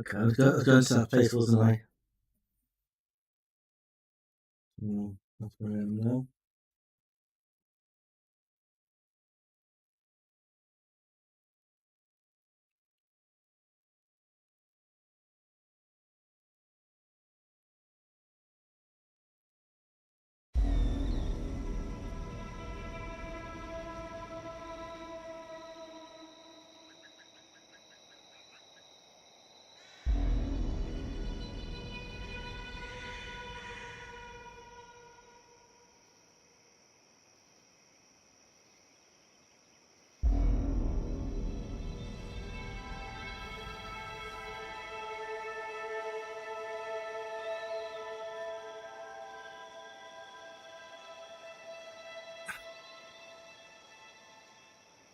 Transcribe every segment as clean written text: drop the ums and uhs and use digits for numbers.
Okay, I was going to that place, wasn't I? That's where I am now.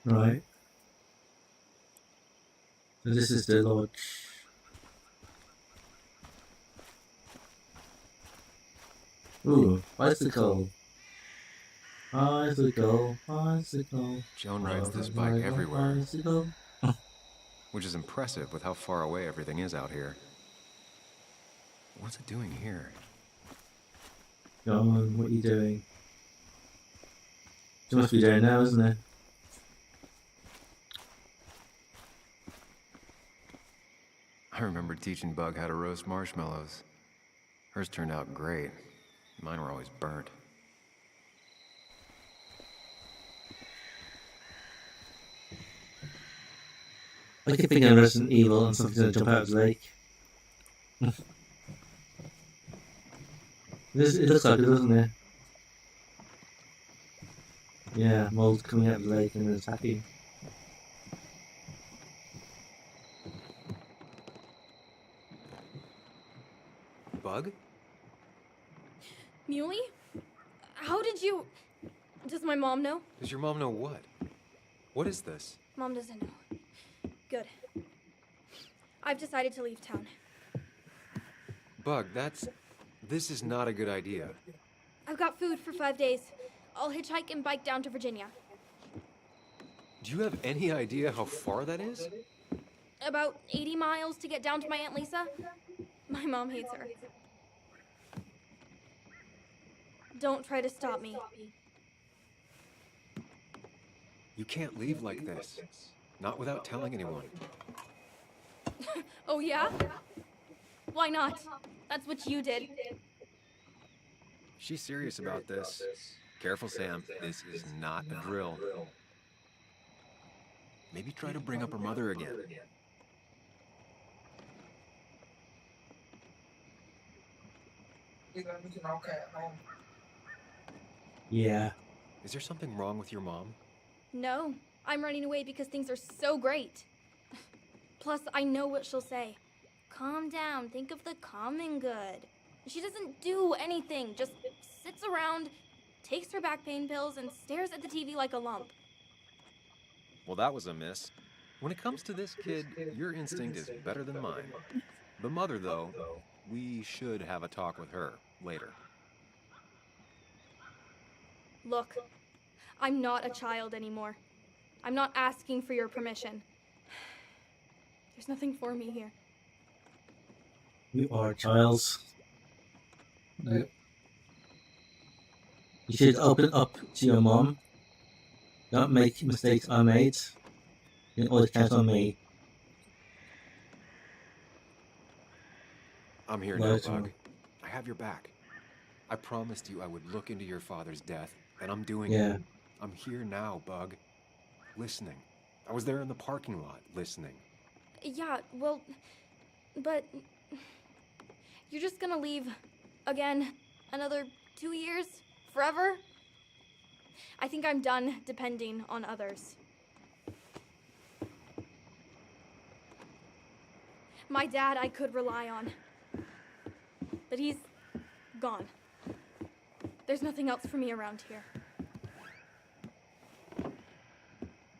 Right. So this is the lodge. Ooh, bicycle. Bicycle, bicycle. Joan I rides this bike ride my everywhere, bicycle. which is impressive with how far away everything is out here. What's it doing here? John, what are you doing? It must be there now, isn't it? I remember teaching Bug how to roast marshmallows. Hers turned out great. Mine were always burnt. I keep thinking of Resident Evil and something's gonna jump out of the lake. It looks like it, doesn't it? Yeah, mold coming out of the lake and attacking. Bug? Muley? How did you... Does my mom know? Does your mom know what? What is this? Mom doesn't know. Good. I've decided to leave town. Bug, this is not a good idea. I've got food for 5 days. I'll hitchhike and bike down to Virginia. Do you have any idea how far that is? About 80 miles to get down to my Aunt Lisa. My mom hates her. Don't try to stop me. You can't leave like this. Not without telling anyone. Oh, yeah? Why not? That's what you did. She's serious about this. Careful, Sam. This is not a drill. Maybe try to bring up her mother again. Yeah. Is there something wrong with your mom? No, I'm running away because things are so great. Plus, I know what she'll say. Calm down, think of the common good. She doesn't do anything, just sits around, takes her back pain pills, and stares at the TV like a lump. Well, that was a miss. When it comes to this kid, your instinct is better than mine. The mother, though, we should have a talk with her later. Look, I'm not a child anymore. I'm not asking for your permission. There's nothing for me here. You are Giles. You should open up to your mom. Don't make mistakes I made. You can always count on me. I'm here now, Bug. I have your back. I promised you I would look into your father's death, and I'm doing it. I'm here now, Bug. Listening. I was there in the parking lot, listening. Yeah, well, but you're just gonna leave again another 2 years? Forever? I think I'm done depending on others. My dad I could rely on, but he's gone. There's nothing else for me around here.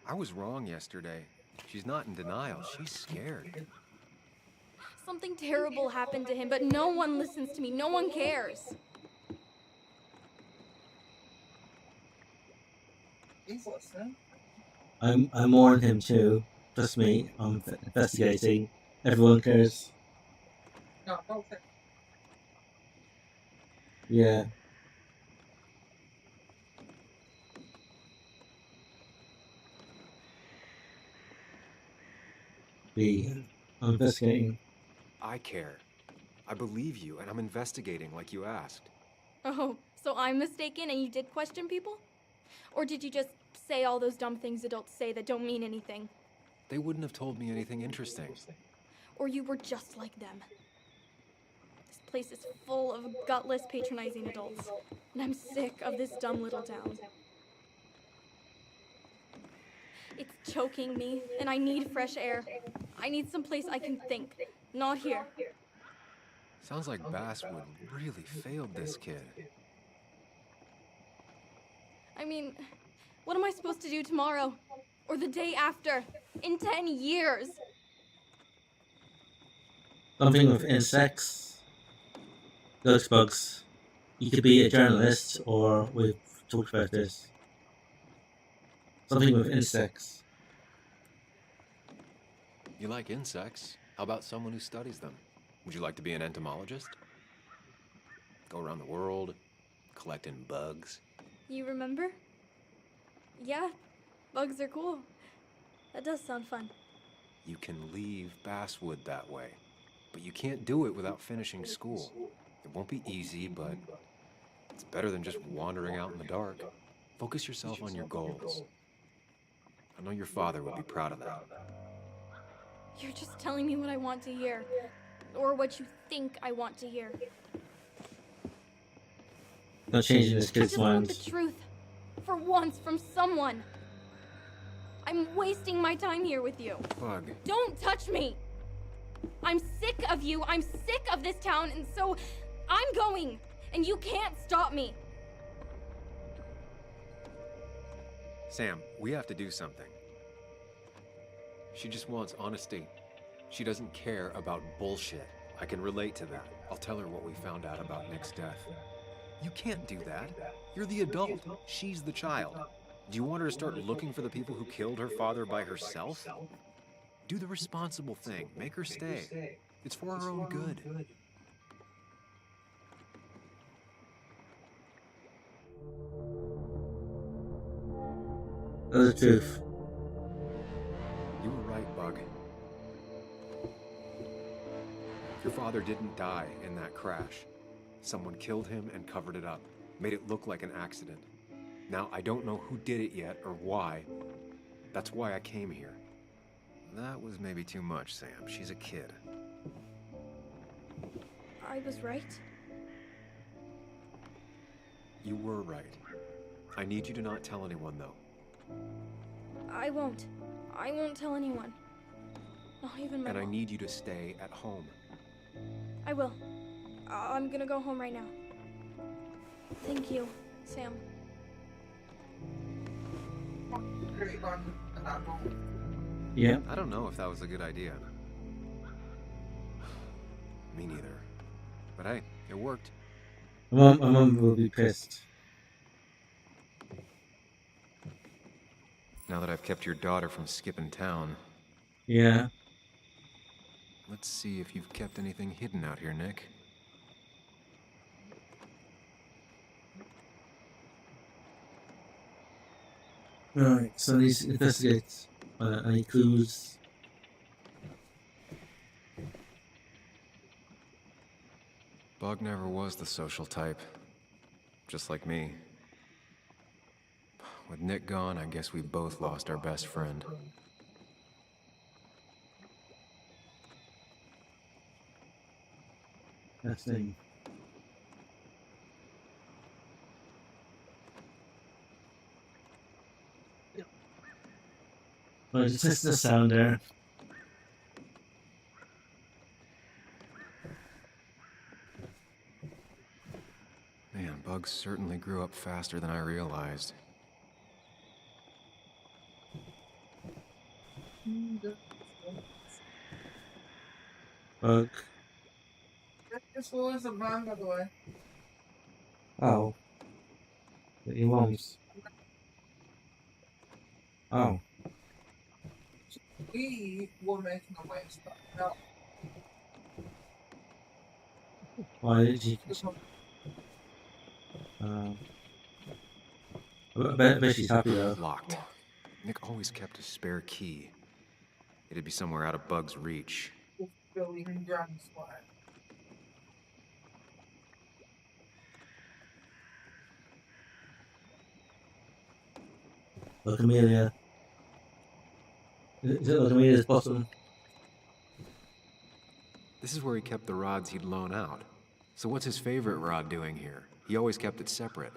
I was wrong yesterday. She's not in denial. She's scared. Something terrible happened to him, but no one listens to me. No one cares. He's listening. I mourn him too. Trust me, I'm investigating. Everyone cares. Yeah. The investigating. I care. I believe you, and I'm investigating like you asked. Oh, so I'm mistaken and you did question people? Or did you just say all those dumb things adults say that don't mean anything? They wouldn't have told me anything interesting. Or you were just like them? This place is full of gutless, patronizing adults, and I'm sick of this dumb little town. It's choking me, and I need fresh air. I need some place I can think, not here. Sounds like Basswood really failed this kid. I mean, what am I supposed to do tomorrow? Or the day after? In 10 years? Something with insects. Those bugs. You could be a journalist, or we've talked about this. Something with insects. You like insects? How about someone who studies them? Would you like to be an entomologist? Go around the world, collecting bugs? You remember? Yeah, bugs are cool. That does sound fun. You can leave Basswood that way, but you can't do it without finishing school. It won't be easy, but it's better than just wandering out in the dark. Focus yourself on your goals. I know your father would be proud of that. You're just telling me what I want to hear. Or what you think I want to hear. Not changing this I kid's just want mind. the truth. For once, from someone. I'm wasting my time here with you. Bug. Don't touch me! I'm sick of you, I'm sick of this town, and so I'm going! And you can't stop me! Sam, we have to do something. She just wants honesty. She doesn't care about bullshit. I can relate to that. I'll tell her what we found out about Nick's death. You can't do that. You're the adult. She's the child. Do you want her to start looking for the people who killed her father by herself? Do the responsible thing. Make her stay. It's for her own good. That's the truth. You were right, Bug. Your father didn't die in that crash. Someone killed him and covered it up, made it look like an accident. Now, I don't know who did it yet or why. That's why I came here. That was maybe too much, Sam. She's a kid. I was right. You were right. I need you to not tell anyone, though. I won't. I won't tell anyone. Not even my And I mom. need you to stay at home. I will. I'm gonna go home right now. Thank you, Sam. Yeah. I don't know if that was a good idea. Me neither. But hey, it worked. My mum will be pissed. Now that I've kept your daughter from skipping town, Yeah. let's see if you've kept anything hidden out here, Nick. Right, so let's investigate any clues. Bug never was the social type. Just like me. With Nick gone, I guess we both lost our best friend. That's the thing. Well, just listen to the sound there. Man, Bug certainly grew up faster than I realized. Bug. Oh. Your mom's. Oh. Why did she? I bet she's happy though. Locked. Nick always kept a spare key. It'd be somewhere out of Bug's reach. Look, Amelia. Is it like Amelia's bottom? This is where he kept the rods he'd loan out. So what's his favorite rod doing here? He always kept it separate.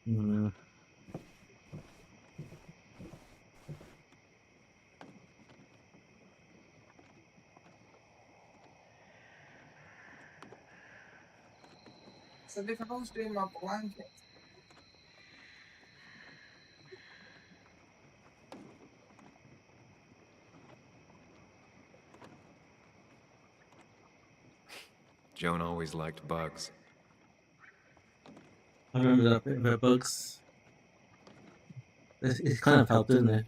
Hmm. So they're supposed to be my blanket. Joan always liked bugs. I remember that bit about bugs. It kind of helped, didn't it?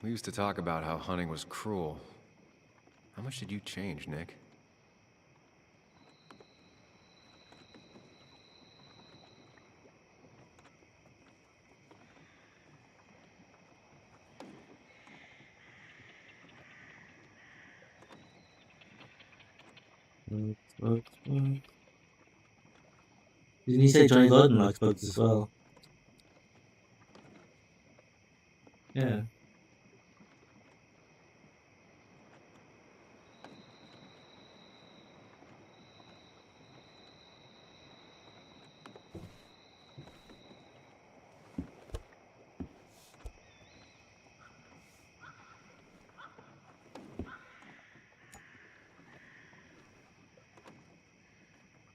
We used to talk about how hunting was cruel. How much did you change, Nick? Bugs. Didn't you say Johnny Gordon likes bugs as well? Yeah.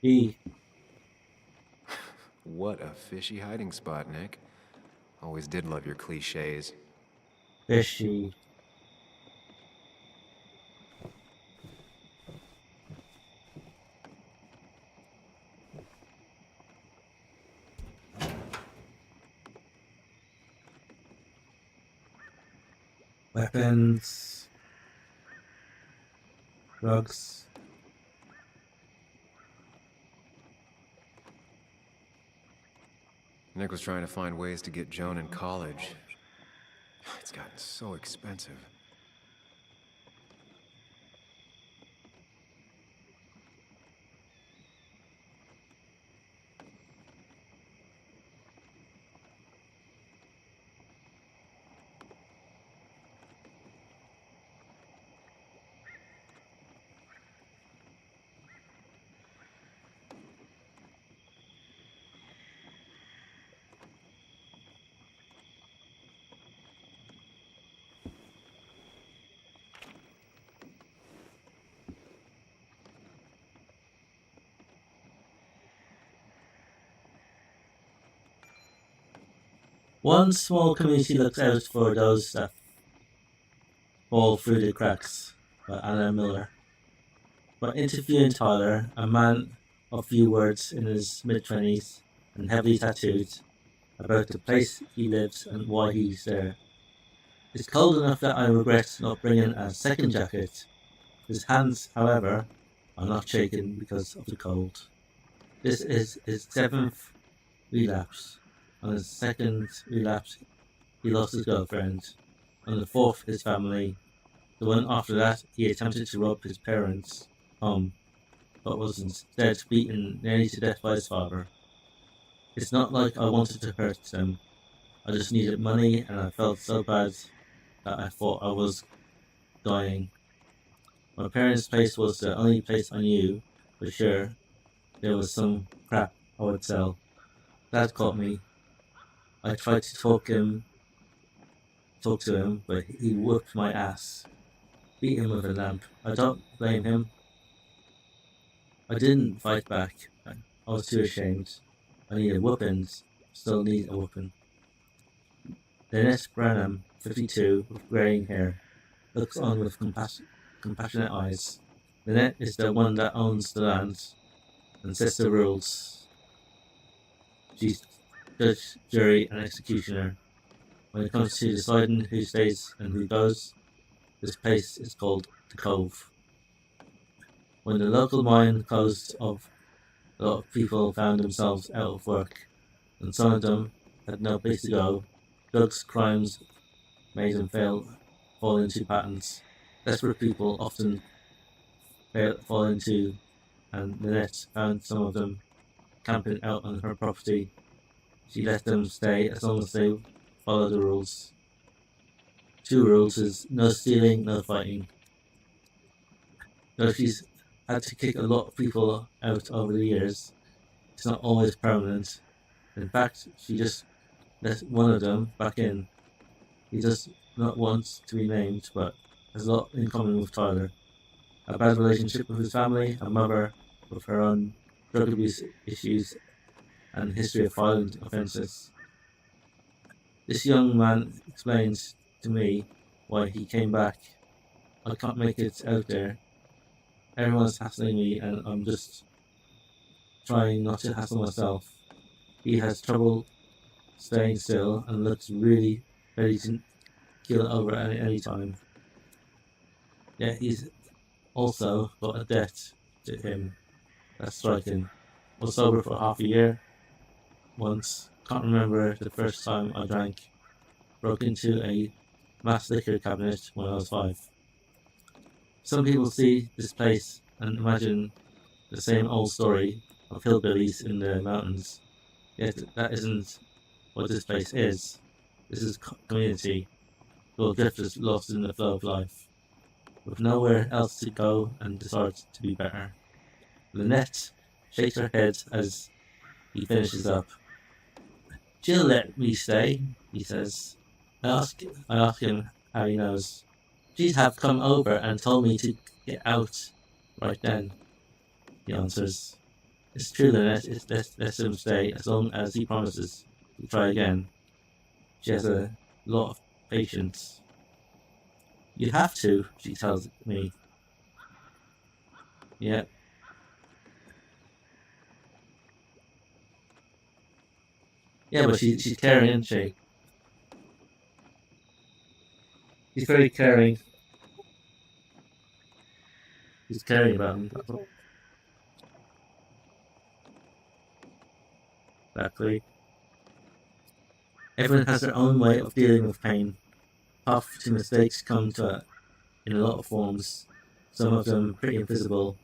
E. What a fishy hiding spot, Nick. Always did love your cliches. Fishy. Weapons. Drugs. Nick was trying to find ways to get Joan in college. It's gotten so expensive. One small community looks out for those that fall through the cracks by Anna Miller. By interviewing Tyler, a man of few words in his mid-20s and heavily tattooed, about the place he lives and why he's there. It's cold enough that I regret not bringing a second jacket. His hands, however, are not shaking because of the cold. This is his 7th relapse. On his 2nd relapse, he lost his girlfriend. On the 4th, his family. The one after that, he attempted to rob his parents' home, but was instead beaten nearly to death by his father. It's not like I wanted to hurt them. I just needed money, and I felt so bad that I thought I was dying. My parents' place was the only place I knew for sure there was some crap I would sell. Dad caught me. I tried to talk to him, but he whooped my ass. Beat him with a lamp. I don't blame him. I didn't fight back. I was too ashamed. I needed weapons. Still need a weapon. Lynette Branham, 52, with greying hair, looks on with compassionate eyes. Lynette is the one that owns the land and sets the rules. She's judge, jury, and executioner. When it comes to deciding who stays and who goes, this place is called the Cove. When the local mine closed off, a lot of people found themselves out of work, and some of them had no place to go. Drugs, crimes made them fall into patterns. Desperate people often fall into, and Nanette found some of them camping out on her property. She let them stay as long as they follow the rules. 2 rules is no stealing, no fighting. Though she's had to kick a lot of people out over the years, it's not always permanent. In fact, she just let one of them back in. He does not want to be named, but has a lot in common with Tyler. A bad relationship with his family, a mother with her own drug abuse issues, and a history of violent offences. This young man explains to me why he came back. I can't make it out there. Everyone's hassling me, and I'm just trying not to hassle myself. He has trouble staying still and looks really ready to keel over at any time. Yet he's also got a debt to him that's striking. Was sober for half a year once. Can't remember the first time I drank. Broke into a mass liquor cabinet when I was 5. Some people see this place and imagine the same old story of hillbillies in the mountains. Yet that isn't what this place is. This is community, full of drifters lost in the flow of life, with nowhere else to go and decides to be better. Lynette shakes her head as he finishes up. She'll let me stay, he says. I ask him how he knows. She'd have come over and told me to get out right then, he answers. It's true, Lynette. Let him stay as long as he promises to try again. She has a lot of patience. You have to, she tells me. Yeah. Yeah, but she's caring, isn't she? She's very caring. She's caring about him. Exactly. Everyone has their own way of dealing with pain. Path to mistakes come to in a lot of forms. Some of them pretty invisible,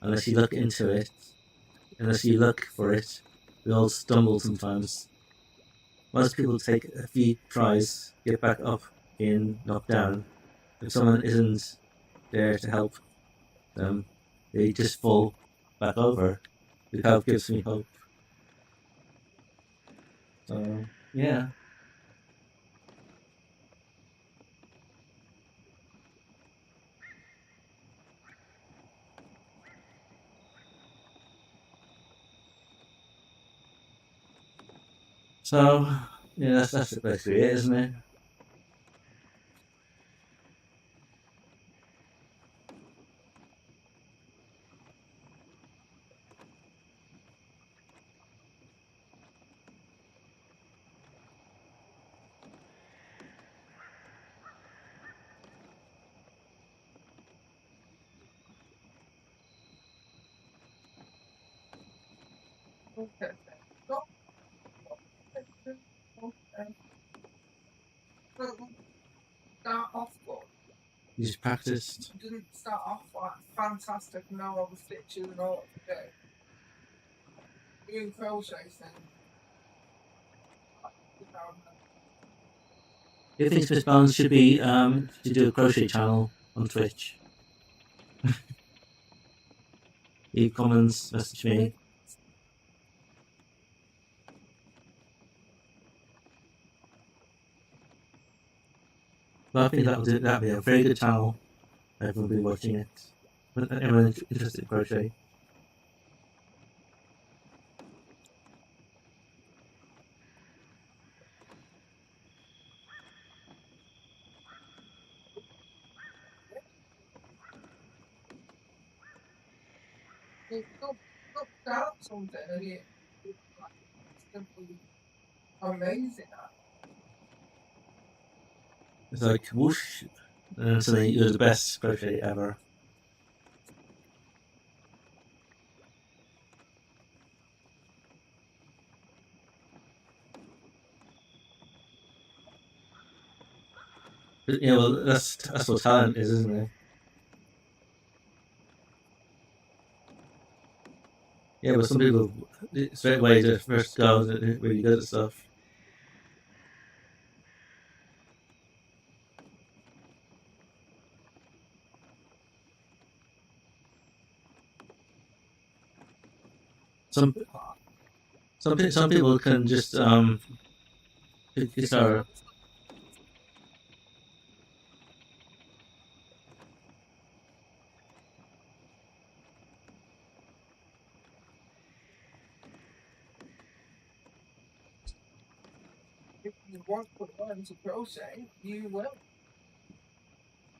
unless you look into it. Unless you look for it, we all stumble sometimes. Most people take a few tries, get back up, being knocked down. If someone isn't there to help them, they just fall back over. The help gives me hope. So, yeah. So, yeah, that's basically it, isn't it? Okay. Stop. Okay. Well, start off good. You just practiced. Didn't start off like fantastic. Now all the stitches and all up to date. Doing crochet thing. You think Miss Bones should be to do a crochet channel on Twitch? Leave comments, message me. But I think that'd be a very good channel. Everyone will be watching it. Everyone interested in crochet. Look down something and it's simply amazing. It's like whoosh, and suddenly you're the best crochet ever. Yeah, well, that's what talent is, isn't it? Yeah, but some people straight away the first go they're really good at stuff. Some some people can just pick guitar. If you want to learn to crochet, you will.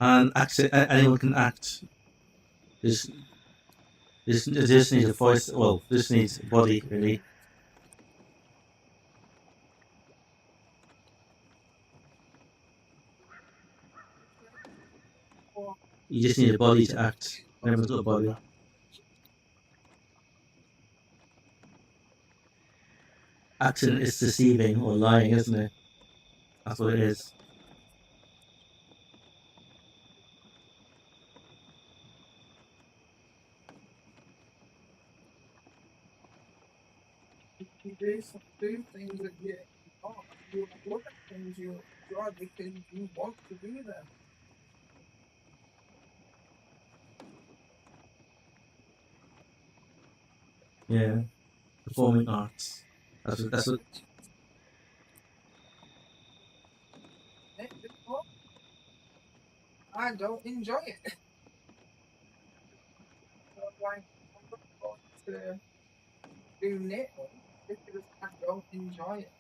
And anyone can act. Just just needs a voice. Well, just needs a body really. Or You just need a body to act. Everyone's got a body. Acting is deceiving or lying, isn't it? That's what it is. if you do things that you enjoy, you look at things you enjoy because you want to do them. Yeah, performing arts. That's what. I don't enjoy it. So like, I'm not going to do knitting because I don't enjoy it.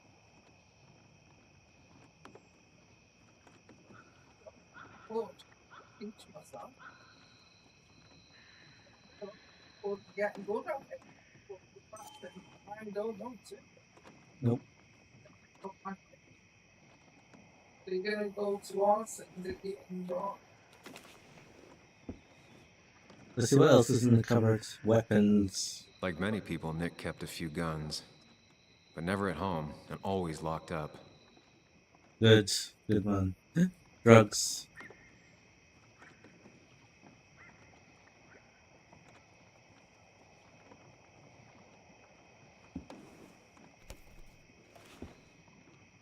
But teach myself, or get good at it. But the fact that I don't want to, Nope. so you're gonna go towards things that you enjoy. Let's see what else is in the cupboard. Weapons. Like many people, Nick kept a few guns, but never at home and always locked up. Good. Good man. Drugs.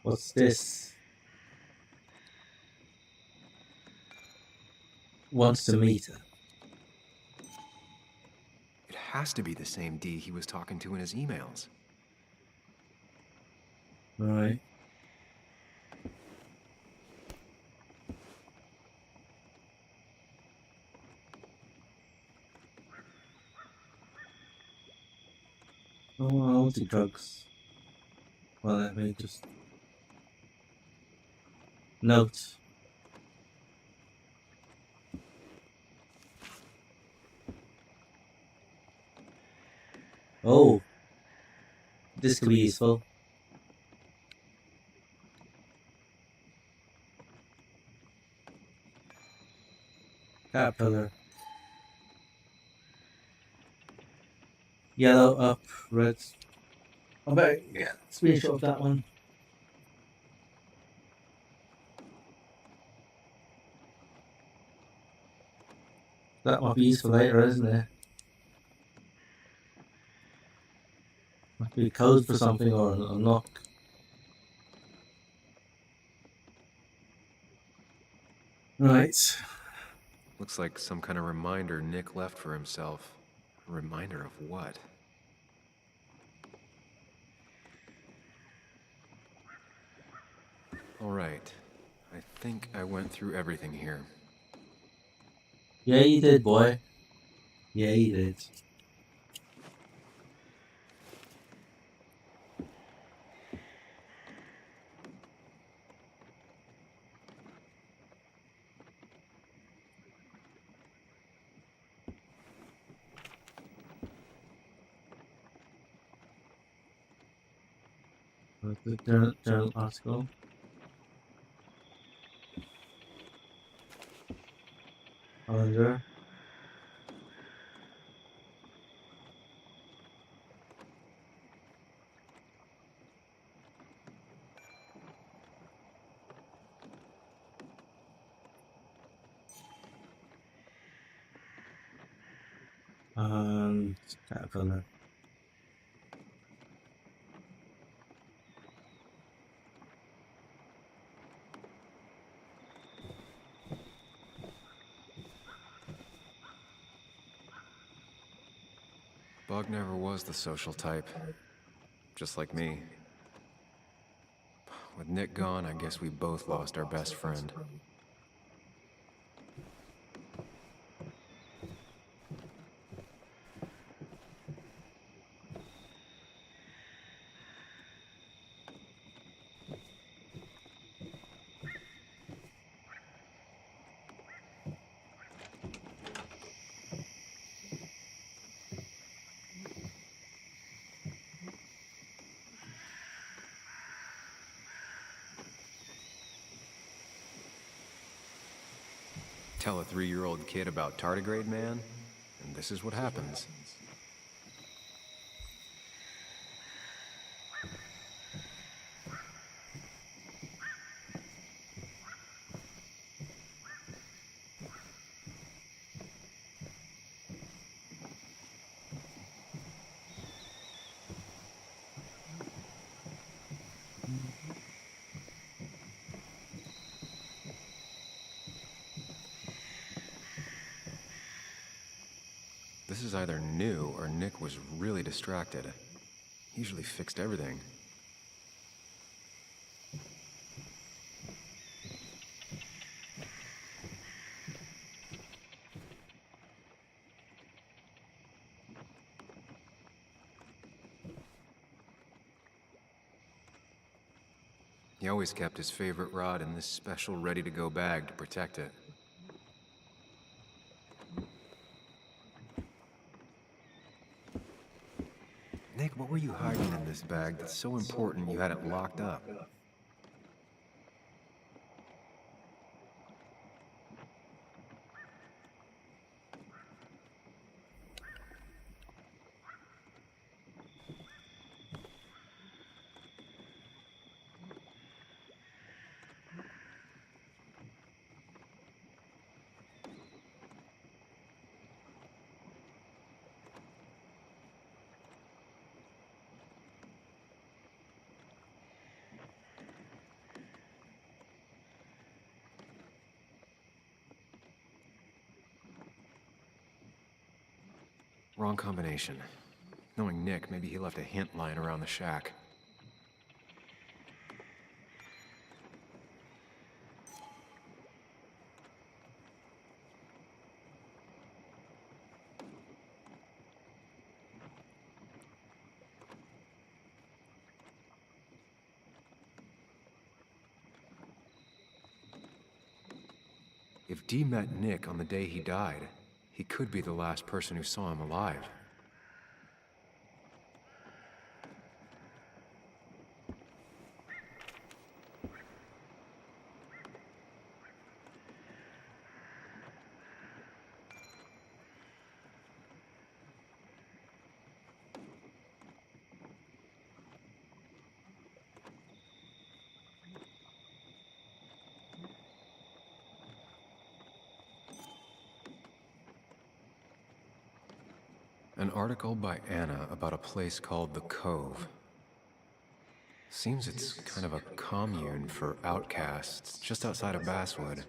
What's this? Wants to meet her. It has to be the same D he was talking to in his emails. Right. Oh, I want the drugs. Well, let me just note. Oh, this could be useful. Caterpillar. Yellow up, red. I better get a screenshot of that one. That might be useful later, isn't it? Might be code for something or unlock. Right. Looks like some kind of reminder Nick left for himself. A reminder of what? All right. I think I went through everything here. Yeah, you did, boy. Yeah, you did. The journal article. Calendar. Caterpillar. Bug never was the social type. Just like me. With Nick gone, I guess we both lost our best friend. Tell a 3-year-old kid about tardigrade man, and this is what happens. This is either new or Nick was really distracted. He usually fixed everything. He always kept his favorite rod in this special ready-to-go bag to protect it. Nick, what were you hiding in this bag that's so important you had it locked up? Wrong combination. Knowing Nick, maybe he left a hint lying around the shack. If Dee met Nick on the day he died, he could be the last person who saw him alive. An article by Anna about a place called the Cove. Seems it's kind of a commune for outcasts just outside of Basswood.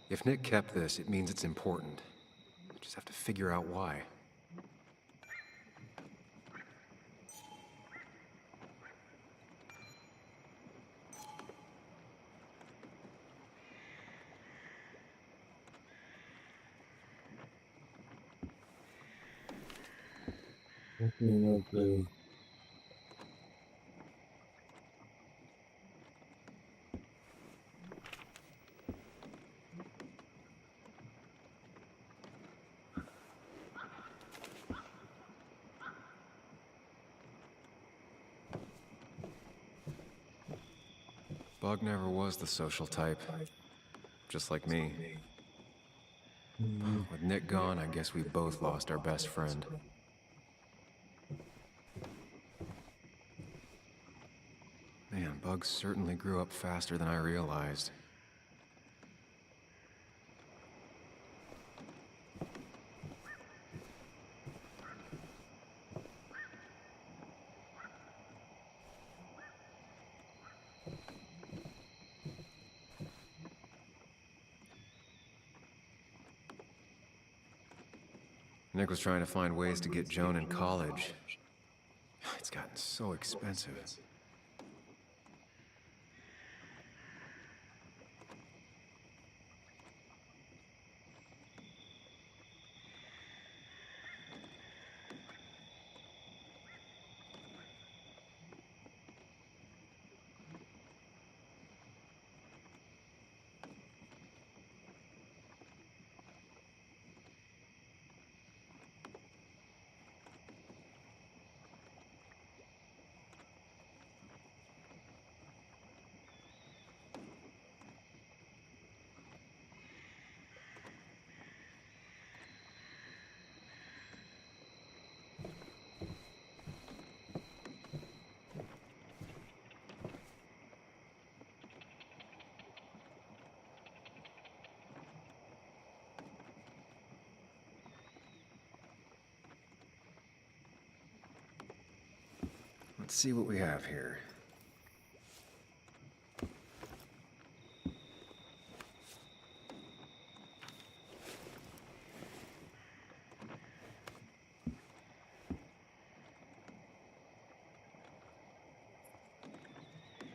If Nick kept this, it means it's important. We just have to figure out why. No clue. Bug never was the social type, just like me. Mm, With Nick gone, I guess we both lost our best friend. Man, Bug certainly grew up faster than I realized. Nick was trying to find ways to get Joan in college. It's gotten so expensive. Let's see what we have here.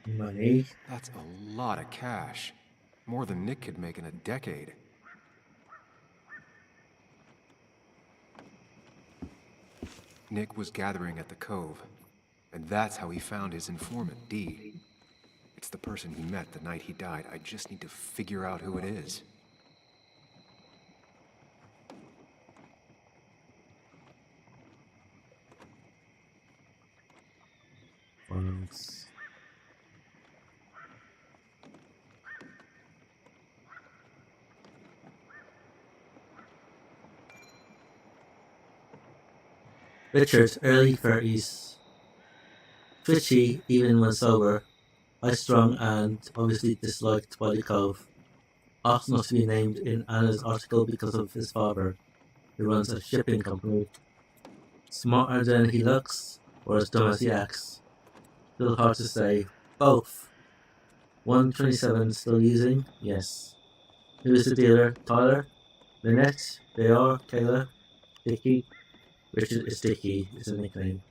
money. That's a lot of cash. More than Nick could make in a decade. Nick was gathering at the Cove, and that's how he found his informant, Dee. It's the person he met the night he died. I just need to figure out who it is. Funds. Richard, early 30s. Twitchy, even when sober. High strung and obviously disliked by the Cove. Ought not to be named in Anna's article because of his father, who runs a shipping company. Smarter than he looks, or as dumb as he acts? Still hard to say. Both. 127 still using? Yes. Who is the dealer? Tyler? Lynette? JR? Kayla? Dickie? Richard is Dickie, is a nickname.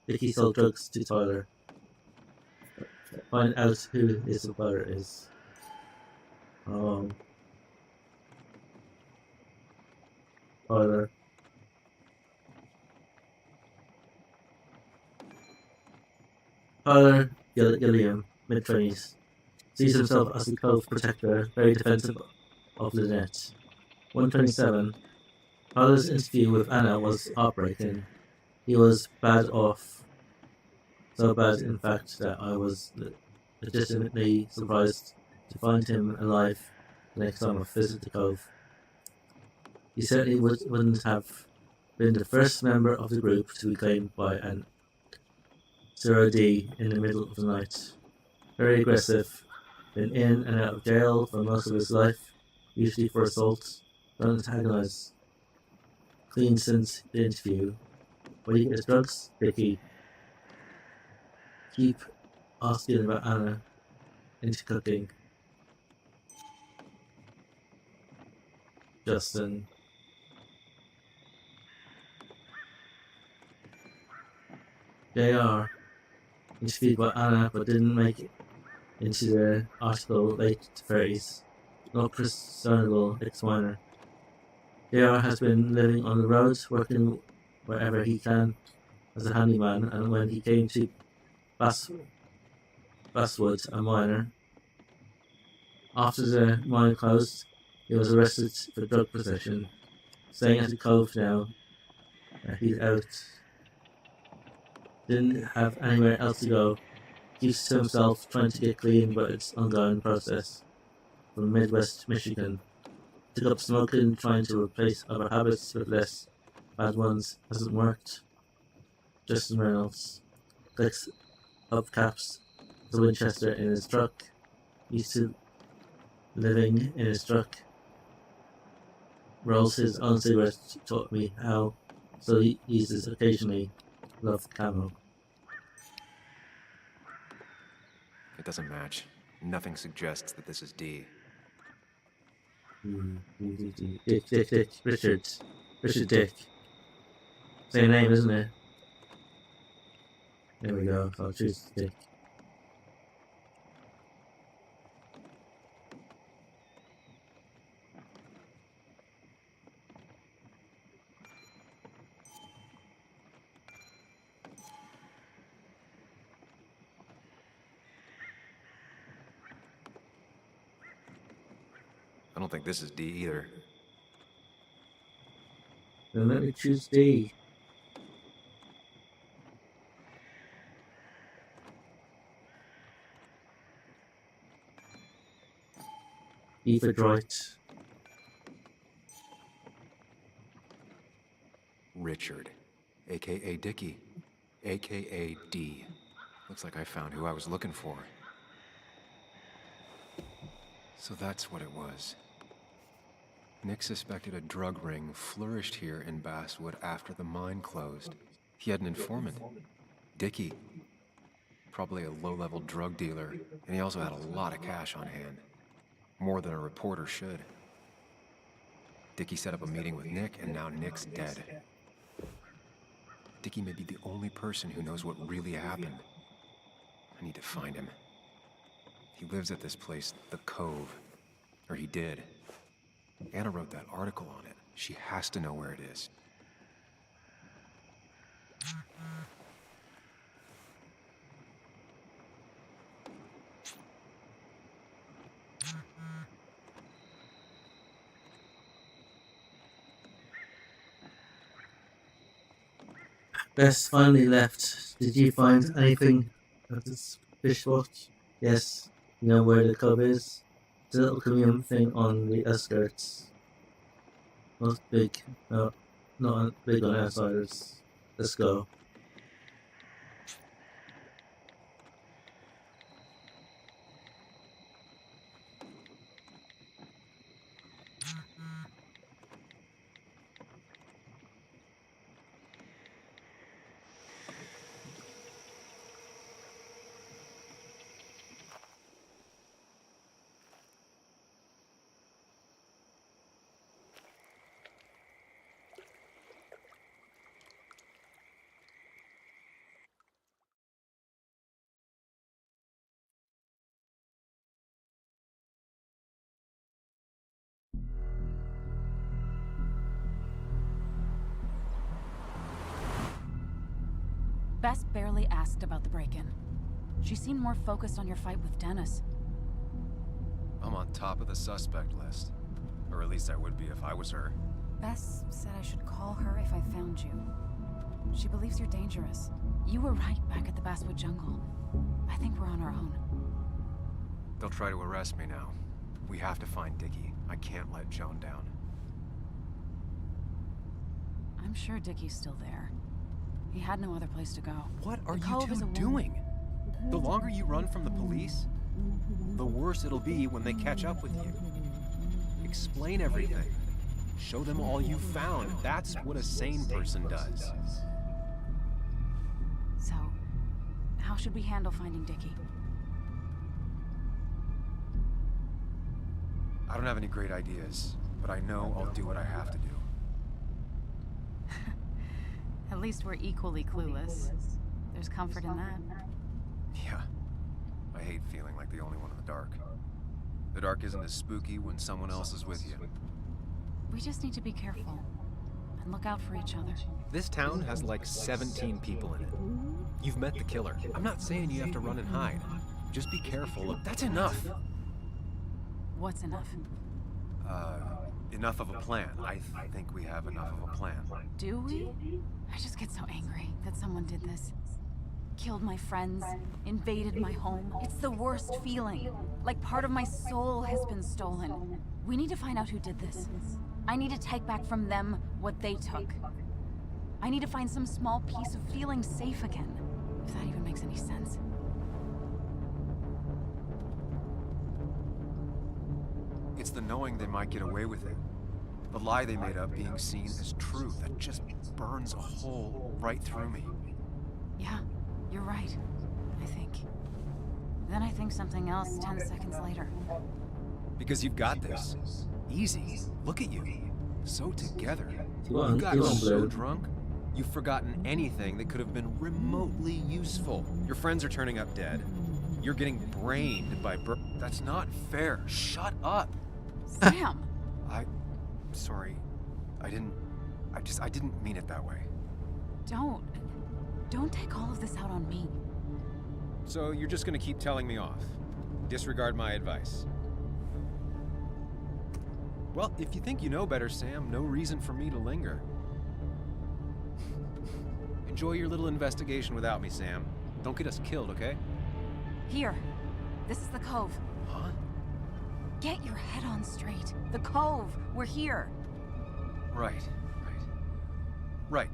Dickie sold drugs to Tyler. Find out who his supplier is. Tyler. Tyler Gilliam, mid-20s. Sees himself as the Cove protector, very defensive of Lynette. 127. Tyler's interview with Anna was heartbreaking. He was bad off. So bad, in fact, that I was legitimately surprised to find him alive the next time I visited the Cove. He certainly wouldn't have been the first member of the group to be claimed by an Zero D in the middle of the night. Very aggressive, been in and out of jail for most of his life, usually for assault. Don't antagonize. Clean since the interview. Where do you get his drugs? Vicky. Keep asking about Anna. Into cooking. Justin. JR. Interviewed by Anna but didn't make it into the article late 30s. Not discernible ex-miner. JR has been living on the roads, working wherever he can. as a handyman, and when he came to Basswood, a miner, after the mine closed, he was arrested for drug possession. Staying at the cove now, he's out. Didn't have anywhere else to go. Keeps to himself, trying to get clean, but it's an ongoing process. From Midwest Michigan, took up smoking, trying to replace other habits with less bad ones. Hasn't worked. Justin Reynolds clicks hubcaps, the Winchester in his truck. Used to living in his truck. Rolls his own cigarettes, taught me how, so he uses occasionally. Love camo. It doesn't match. Nothing suggests that this is D. Dick. Richard Dick. Same name, isn't it? There we go. I'll choose Dick. I don't think this is D either. Then let me choose D. Eva Droit. Richard, aka Dickie, aka D. Looks like I found who I was looking for. So that's what it was. Nick suspected a drug ring flourished here in Basswood after the mine closed. He had an informant, Dickie. Probably a low-level drug dealer, and he also had a lot of cash on hand. More than a reporter should. Dickie set up a meeting with Nick, and now Nick's dead. Dickie may be the only person who knows what really happened. I need to find him. He lives at this place, The Cove. Or he did. Anna wrote that article on it. She has to know where it is. Bess finally left. Did you find anything at this fish spot? Yes. You know where the cove is? The little communal thing on the outskirts. Not big. No, not big on outsiders. Let's go. Bess barely asked about the break-in. She seemed more focused on your fight with Dennis. I'm on top of the suspect list. Or at least I would be if I was her. Bess said I should call her if I found you. She believes you're dangerous. You were right back at the Basswood jungle. I think we're on our own. They'll try to arrest me now. We have to find Dickie. I can't let Joan down. I'm sure Dickie's still there. He had no other place to go. What are The you Cove is two a doing? The longer you run from the police, the worse it'll be when they catch up with you. Explain everything. Show them all you found. That's what a sane person does. So, how should we handle finding Dickie? I don't have any great ideas, but I know I'll do what I have to do. At least we're equally clueless. There's comfort in that. Yeah. I hate feeling like the only one in the dark. The dark isn't as spooky when someone else is with you. We just need to be careful. and look out for each other. This town has like 17 people in it. You've met the killer. I'm not saying you have to run and hide. Just be careful. That's enough. What's enough? Enough of a plan. I think we have enough of a plan. Do we? I just get so angry that someone did this. Killed my friends, invaded my home. It's the worst feeling. Like part of my soul has been stolen. We need to find out who did this. I need to take back from them what they took. I need to find some small piece of feeling safe again. If that even makes any sense. It's the knowing they might get away with it. The lie they made up being seen as true that just burns a hole right through me. Yeah, you're right. I think. Then I think something else 10 seconds later. Because you've got this. Easy. Look at you. So together. You You got on, so Blue. drunk, you've forgotten anything that could have been remotely useful. Your friends are turning up dead. You're getting brained by That's not fair. Shut up. Sam! Sorry. I didn't mean it that way. Don't take all of this out on me. So you're just gonna keep telling me off. Disregard my advice. Well, if you think you know better, Sam, no reason for me to linger. Enjoy your little investigation without me, Sam. Don't get us killed, okay? Here. This is the cove. Huh? Get your head on straight. The cove. We're here. Right. Right.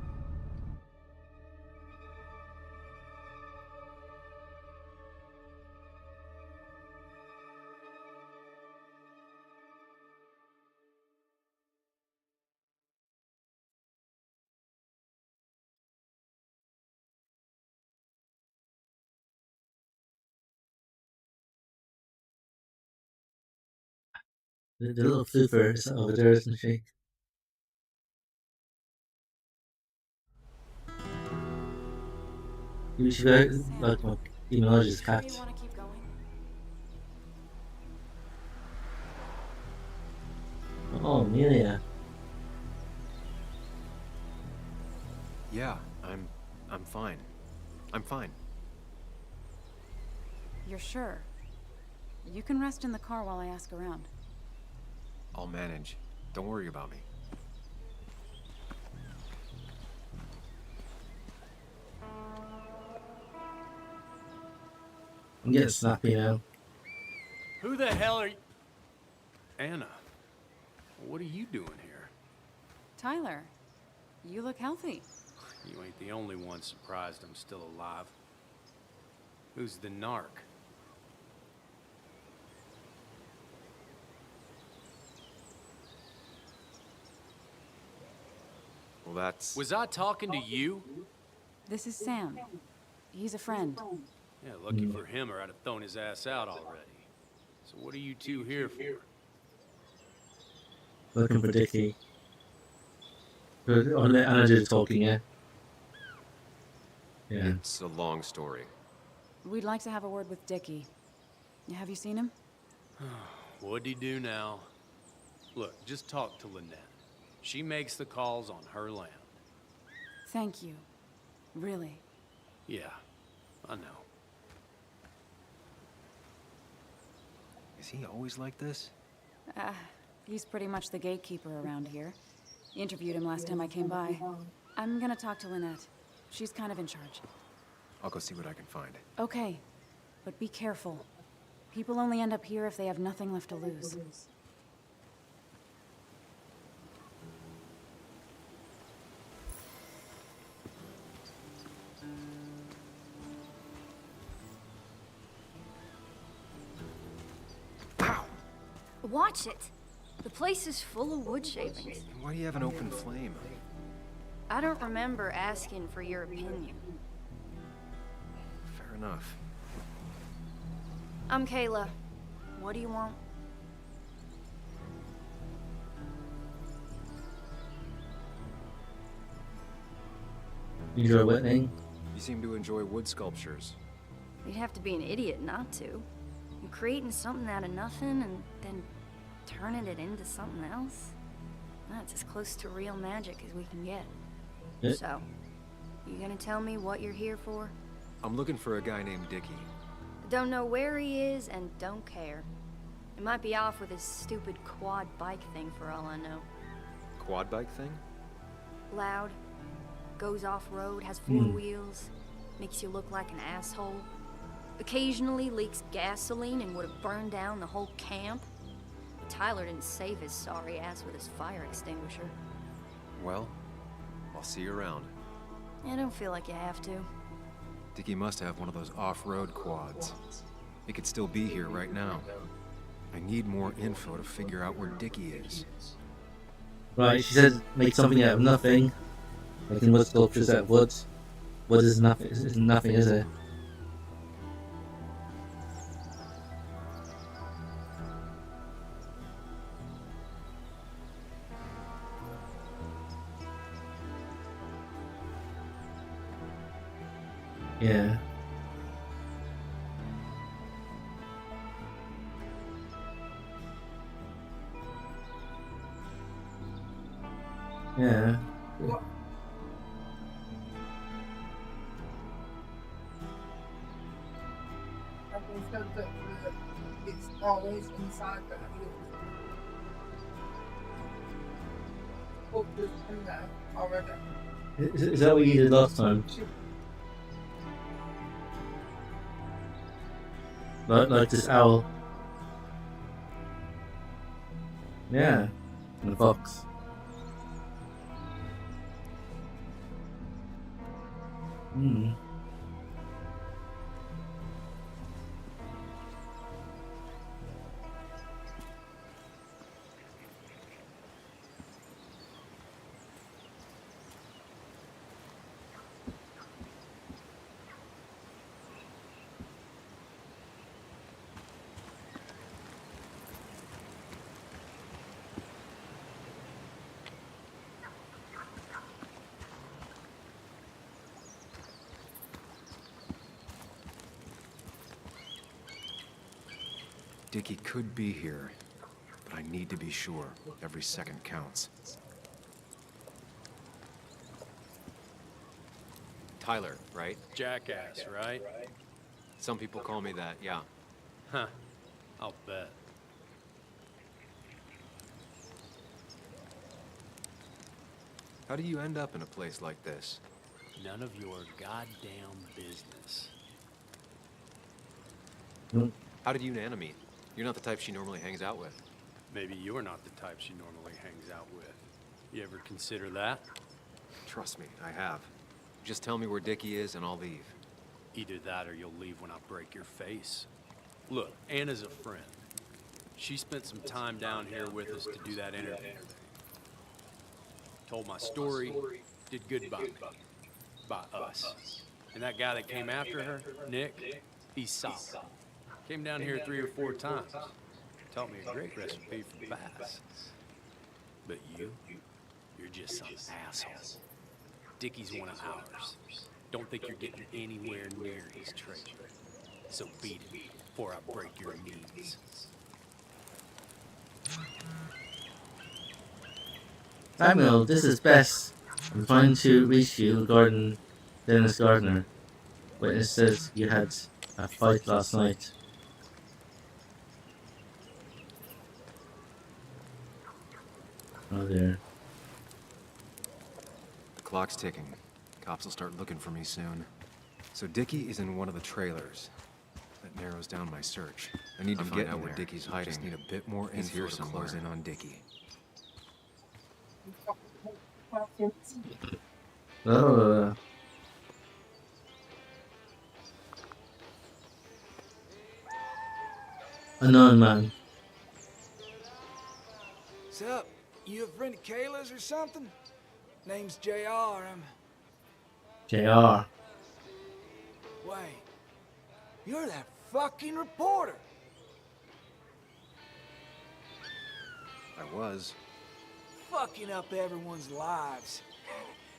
The little flooper is over there, isn't she? You should be like my demonologist cat. Maybe you want to keep going? Oh, Amelia. Yeah, I'm fine. I'm fine. You're sure? You can rest in the car while I ask around. I'll manage. Don't worry about me. I'm getting snappy now. Who the hell are you? Anna, what are you doing here? Tyler, you look healthy. You ain't the only one surprised I'm still alive. Who's the narc? Well, that's... Was I talking to you? This is Sam. He's a friend. Yeah, lucky for him or I'd have thrown his ass out already. So what are you two here for? Looking for Dickie. I'll let Anna do the talking, yeah? Yeah. It's a long story. We'd like to have a word with Dickie. Have you seen him? What'd he do now? Look, just talk to Lynette. She makes the calls on her land. Thank you. Really. Yeah, I know. Is he always like this? He's pretty much the gatekeeper around here. Interviewed him last time I came by. I'm gonna talk to Lynette. She's kind of in charge. I'll go see what I can find. Okay, but be careful. People only end up here if they have nothing left to lose. Watch it. The place is full of wood shavings. And why do you have an open flame? I don't remember asking for your opinion. Fair enough. I'm Kayla. What do you want? You enjoy Whitney? You seem to enjoy wood sculptures. You'd have to be an idiot not to. You're creating something out of nothing and then turning it into something else. That's as close to real magic as we can get. Yeah. So, you gonna tell me what you're here for? I'm looking for a guy named Dickie. Don't know where he is and don't care. He might be off with his stupid quad bike thing for all I know. Quad bike thing? Loud, goes off-road, has four wheels, makes you look like an asshole. Occasionally leaks gasoline and would have burned down the whole camp. Tyler didn't save his sorry ass with his fire extinguisher. Well, I'll see you around. I don't feel like you have to. Dickie must have one of those off-road quads. He could still be here right now. I need more info to figure out where Dickie is. Right, she said make something out of nothing. Making wood sculptures out of wood. Wood is nothing, is it? Yeah. Yeah. What? And they said that it's always inside the hills. Up just in there already. Is that what you did last time? Like this owl. Yeah. And the fox. Hmm. Dickie could be here, but I need to be sure. Every second counts. Tyler, right? Jackass, right? Some people call me that, yeah. Huh. I'll bet. How do you end up in a place like this? None of your goddamn business. How did you and Anna meet? You're not the type she normally hangs out with. Maybe you're not the type she normally hangs out with. You ever consider that? Trust me, I have. Just tell me where Dickie is and I'll leave. Either that or you'll leave when I break your face. Look, Anna's a friend. She spent some time down here with us to do that interview. Told my story, did good by me. By us. And that guy that came after her, Nick, he's solid. Came down here 3 or 4 times. Taught me a great recipe for bass. But you're just some asshole. Dickie's one of ours. Don't think you're getting anywhere near his treasure. So beat it before I break your knees. Samuel, this is Bess. I'm trying to reach you regarding Dennis Gardner. Witness says you had a fight last night. Oh dear. The clock's ticking. Cops will start looking for me soon. So Dickie is in one of the trailers. That narrows down my search. I need to find out where Dickie's hiding. Just need a bit more info to close in on Dickie. Oh. Unknown man. What's up? You a friend of Kayla's or something? Name's JR. JR. Wait. You're that fucking reporter. I was. Fucking up everyone's lives.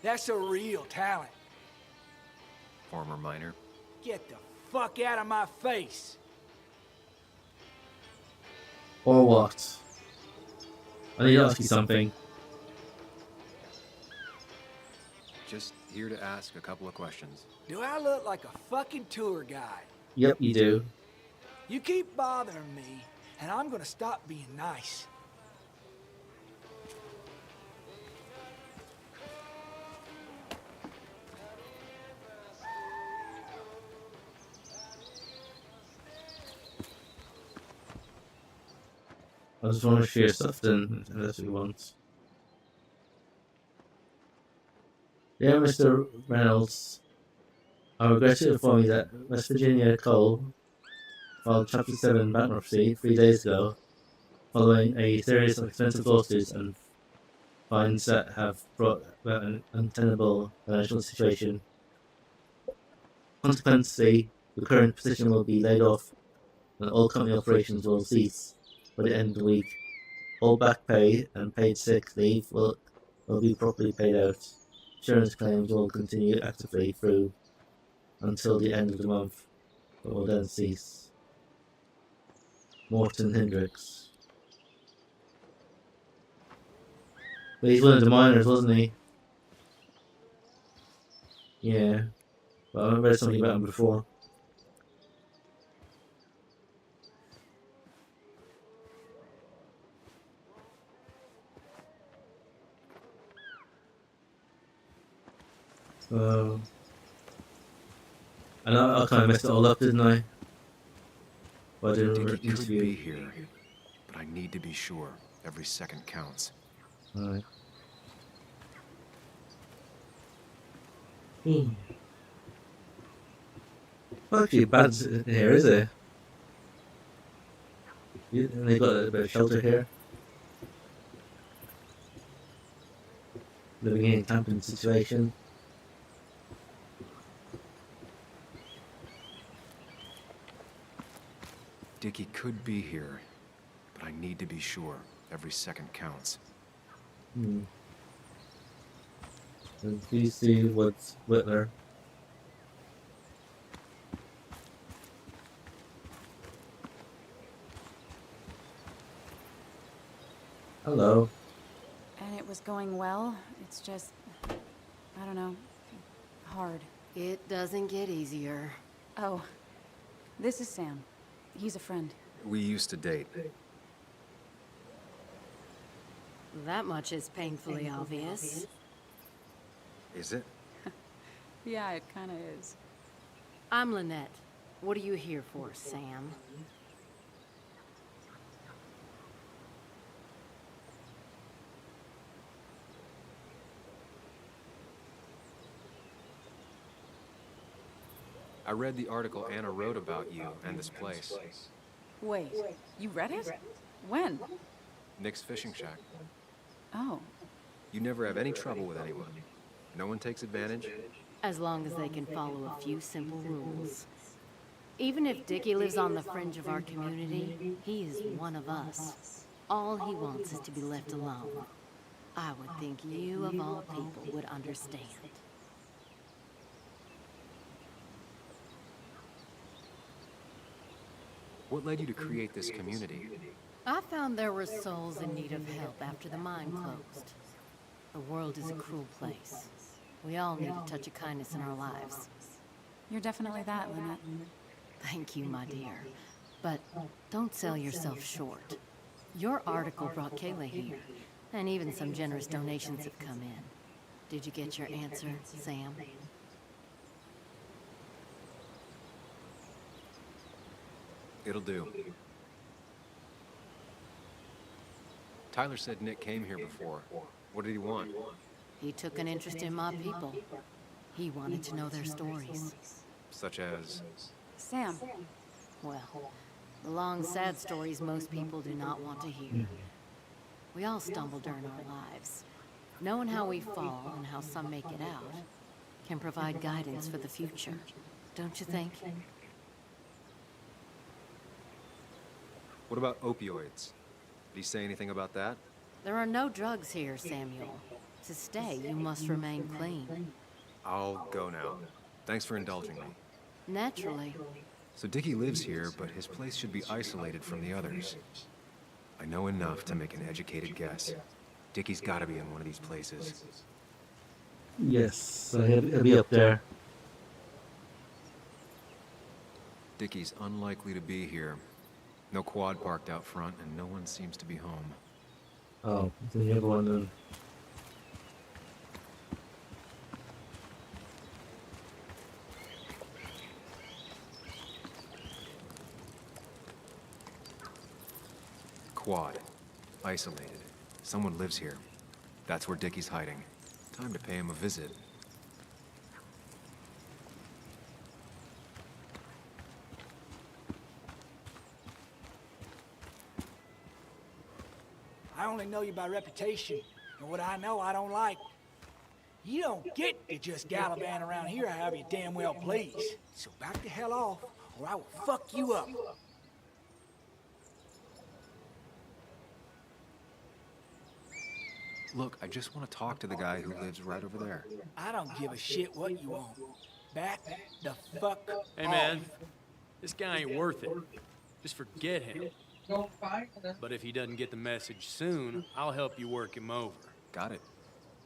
That's a real talent. Former miner. Get the fuck out of my face. Or what? I need to ask you something. Just here to ask a couple of questions. Do I look like a fucking tour guide? Yep, you do. You keep bothering me, and I'm gonna stop being nice. I just want to share stuff then, unless we want. Dear Mr. Reynolds, I regret to inform you that West Virginia Coal filed Chapter 7 bankruptcy 3 days ago, following a series of expensive lawsuits and fines that have brought about an untenable financial situation. Consequently, the current position will be laid off and all company operations will cease by the end of the week. All back pay and paid sick leave will be properly paid out. Insurance claims will continue actively through until the end of the month, but will then cease. Morton Hendricks. But he's one of the miners, wasn't he? Yeah. But I read something about him before. And I kind of messed it all up, didn't I? By doing an Dickie could interview. be here, but I need to be sure. Every second counts. Alright. Not actually bad in here, is it? And they've got a bit of shelter here. Living in a camping situation. Dickie could be here, but I need to be sure. Every second counts. And please see what's Whitler. Hello. And it was going well. It's just, I don't know, hard. It doesn't get easier. Oh, this is Sam. He's a friend. We used to date. That much is painfully obvious. Is it? Yeah, it kind of is. I'm Lynette. What are you here for, Sam? I read the article Anna wrote about you and this place. Wait, you read it? When? Nick's fishing shack. Oh. You never have any trouble with anyone. No one takes advantage. As long as they can follow a few simple rules. Even if Dickie lives on the fringe of our community, he is one of us. All he wants is to be left alone. I would think you, of all people, would understand. What led you to create this community? I found there were souls in need of help after the mine closed. The world is a cruel place. We all need a touch of kindness in our lives. You're definitely that, Lynette. Thank you, my dear. But don't sell yourself short. Your article brought Kayla here, and even some generous donations have come in. Did you get your answer, Sam? It'll do. Tyler said Nick came here before. What did he want? He took an interest in my people. He wanted to know their stories. Such as? Sam. Well, the long, sad stories most people do not want to hear. We all stumble during our lives. Knowing how we fall and how some make it out can provide guidance for the future. Don't you think? What about opioids? Did he say anything about that? There are no drugs here, Samuel. To stay, you must remain clean. I'll go now. Thanks for indulging me. Naturally. So Dickie lives here, but his place should be isolated from the others. I know enough to make an educated guess. Dickie's gotta be in one of these places. Yes, so he'll be up there. Dickie's unlikely to be here. No quad parked out front, and no one seems to be home. Oh, it's the other one then. Quad. Isolated. Someone lives here. That's where Dickie's hiding. Time to pay him a visit. I only know you by reputation, and what I know I don't like. You don't get to just gallivant around here however you damn well please. So back the hell off, or I will fuck you up. Look, I just want to talk to the guy who lives right over there. I don't give a shit what you want. Back the fuck Hey, off. man. This guy ain't worth it. Just forget him. Don't fight them. But if he doesn't get the message soon, I'll help you work him over. Got it.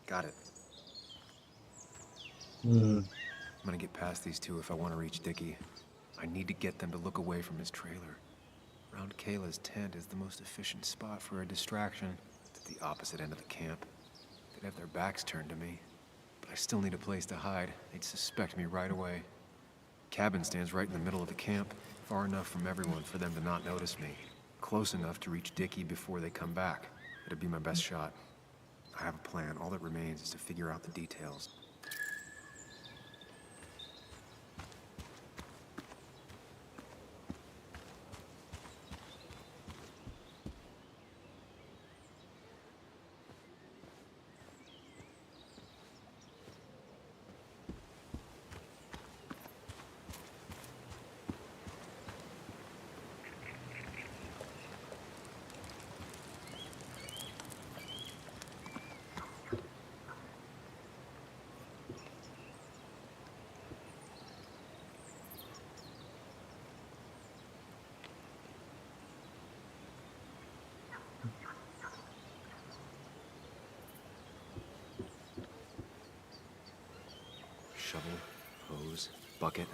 Got it. Hmm. I'm gonna get past these two if I want to reach Dickie. I need to get them to look away from his trailer. Around Kayla's tent is the most efficient spot for a distraction. It's at the opposite end of the camp. They'd have their backs turned to me. But I still need a place to hide. They'd suspect me right away. Cabin stands right in the middle of the camp, far enough from everyone for them to not notice me. Close enough to reach Dickie before they come back. It'd be my best shot. I have a plan. All that remains is to figure out the details. Shovel, hose, bucket.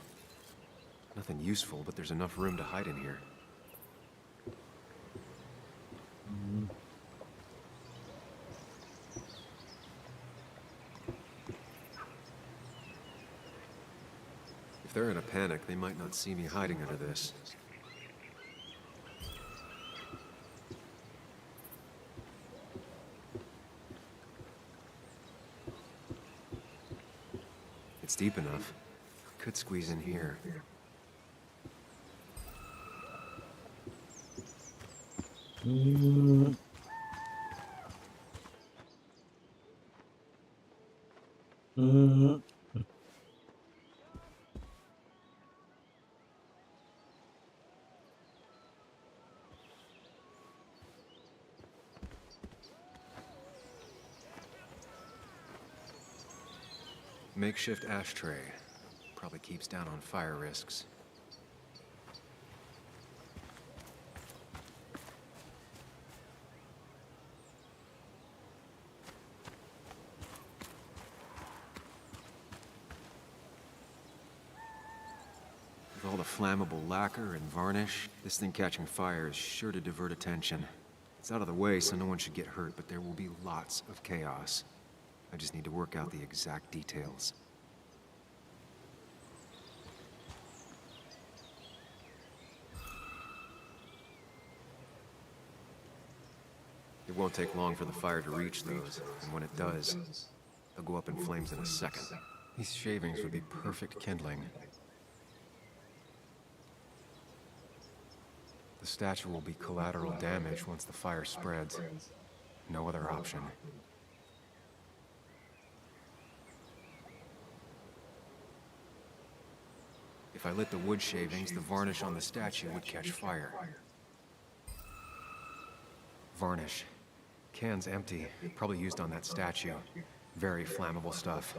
Nothing useful, but there's enough room to hide in here. If they're in a panic, they might not see me hiding under this. It's deep enough. Could squeeze in here. Mm. Mm. Makeshift ashtray. Probably keeps down on fire risks. With all the flammable lacquer and varnish, this thing catching fire is sure to divert attention. It's out of the way, so no one should get hurt, but there will be lots of chaos. I just need to work out the exact details. It won't take long for the fire to reach those, and when it does, they'll go up in flames in a second. These shavings would be perfect kindling. The statue will be collateral damage once the fire spreads. No other option. If I lit the wood shavings, the varnish on the statue would catch fire. Varnish. Can's empty. Probably used on that statue. Very flammable stuff.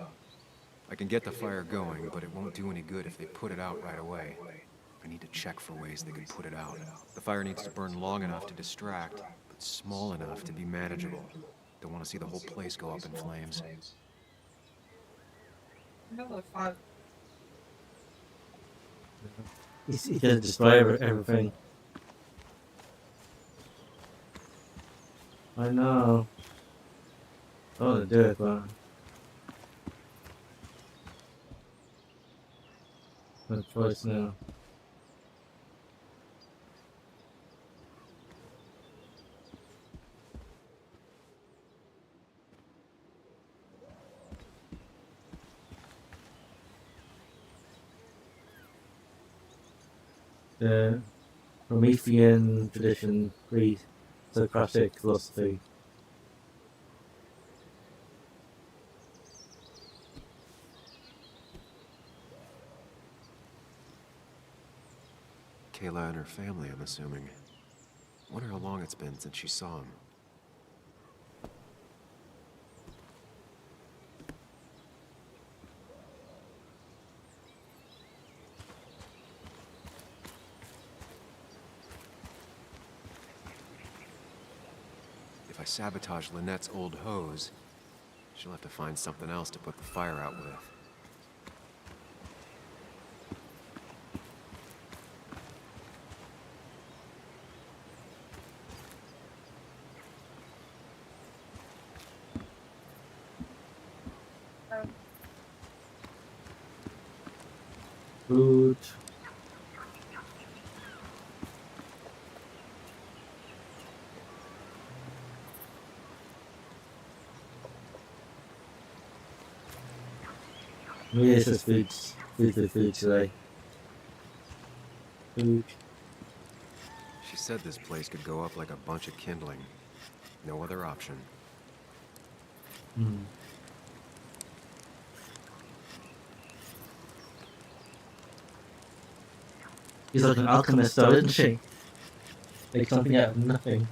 I can get the fire going, but it won't do any good if they put it out right away. I need to check for ways they could put it out. The fire needs to burn long enough to distract, but small enough to be manageable. Don't want to see the whole place go up in flames. Another fun. He can destroy everything. I know. I want to do it, but no choice now. The Promethean tradition breeds Socratic philosophy. Kayla and her family, I'm assuming. Wonder how long it's been since she saw him. If I sabotage Lynette's old hose, she'll have to find something else to put the fire out with. Food. Maybe this is food today. Food. She said this place could go up like a bunch of kindling. No other option. She's like an alchemist though, isn't she? Make something out of nothing.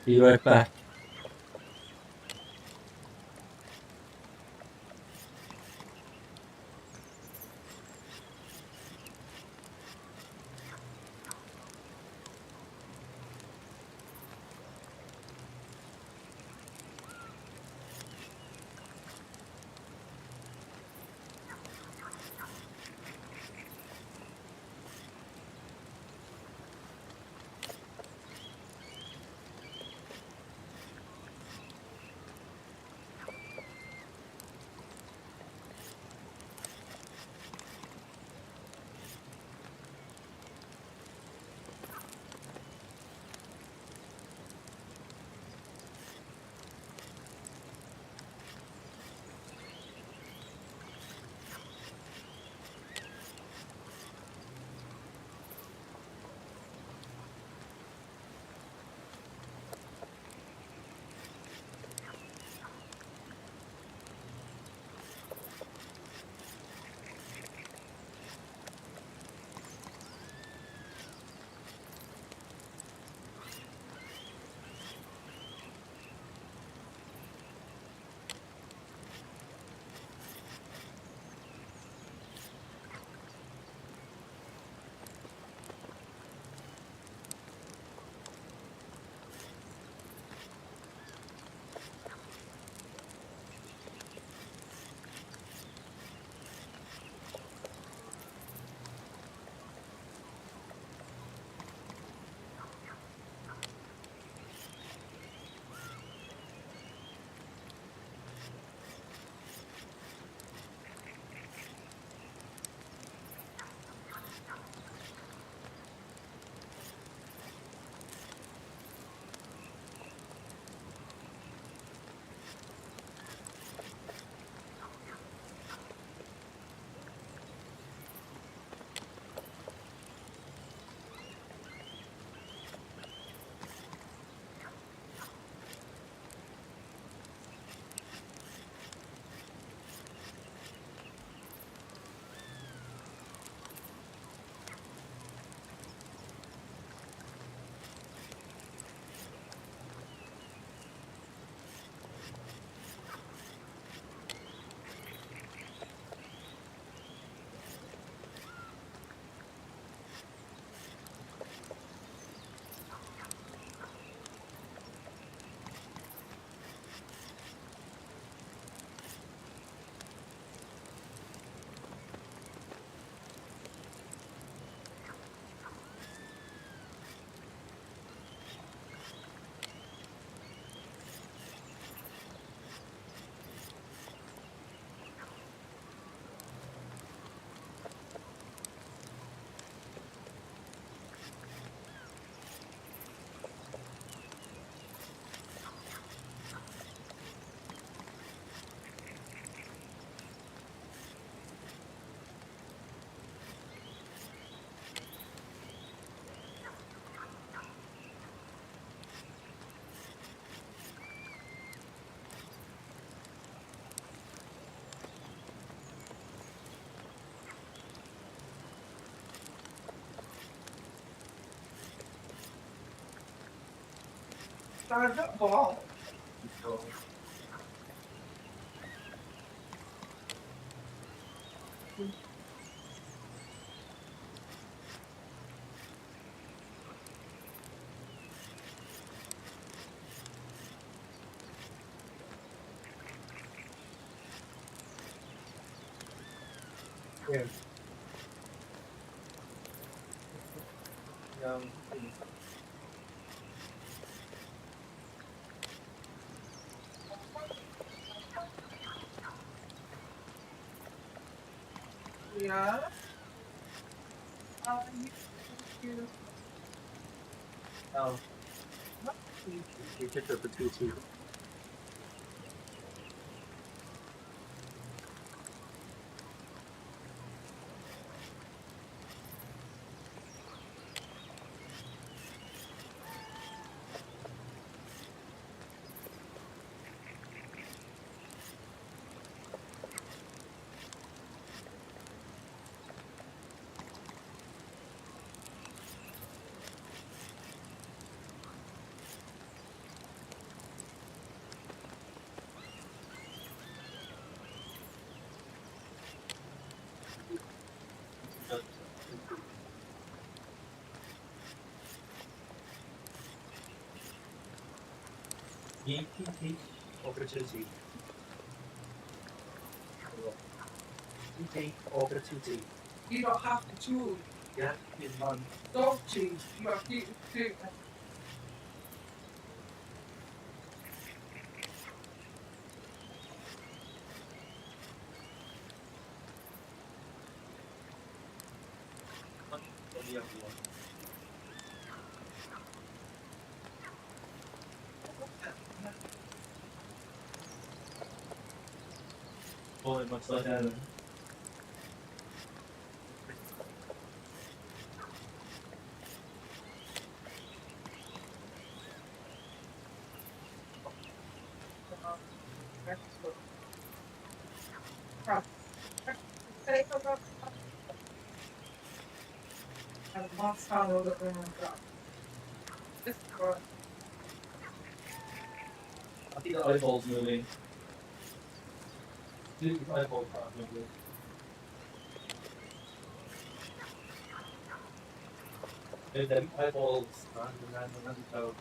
Be right back. I've got balls. Yeah. Yeah. You. Oh. You picked up the PT. EPP opportunity. TT opportunity. You don't have to choose. Yeah, in one. Don't choose. You have to do it. Oh, it must slow down. And once I know that we're on track. This is good. I think the eyeball's moving. The eyeball's not moving. And then eyeballs random so.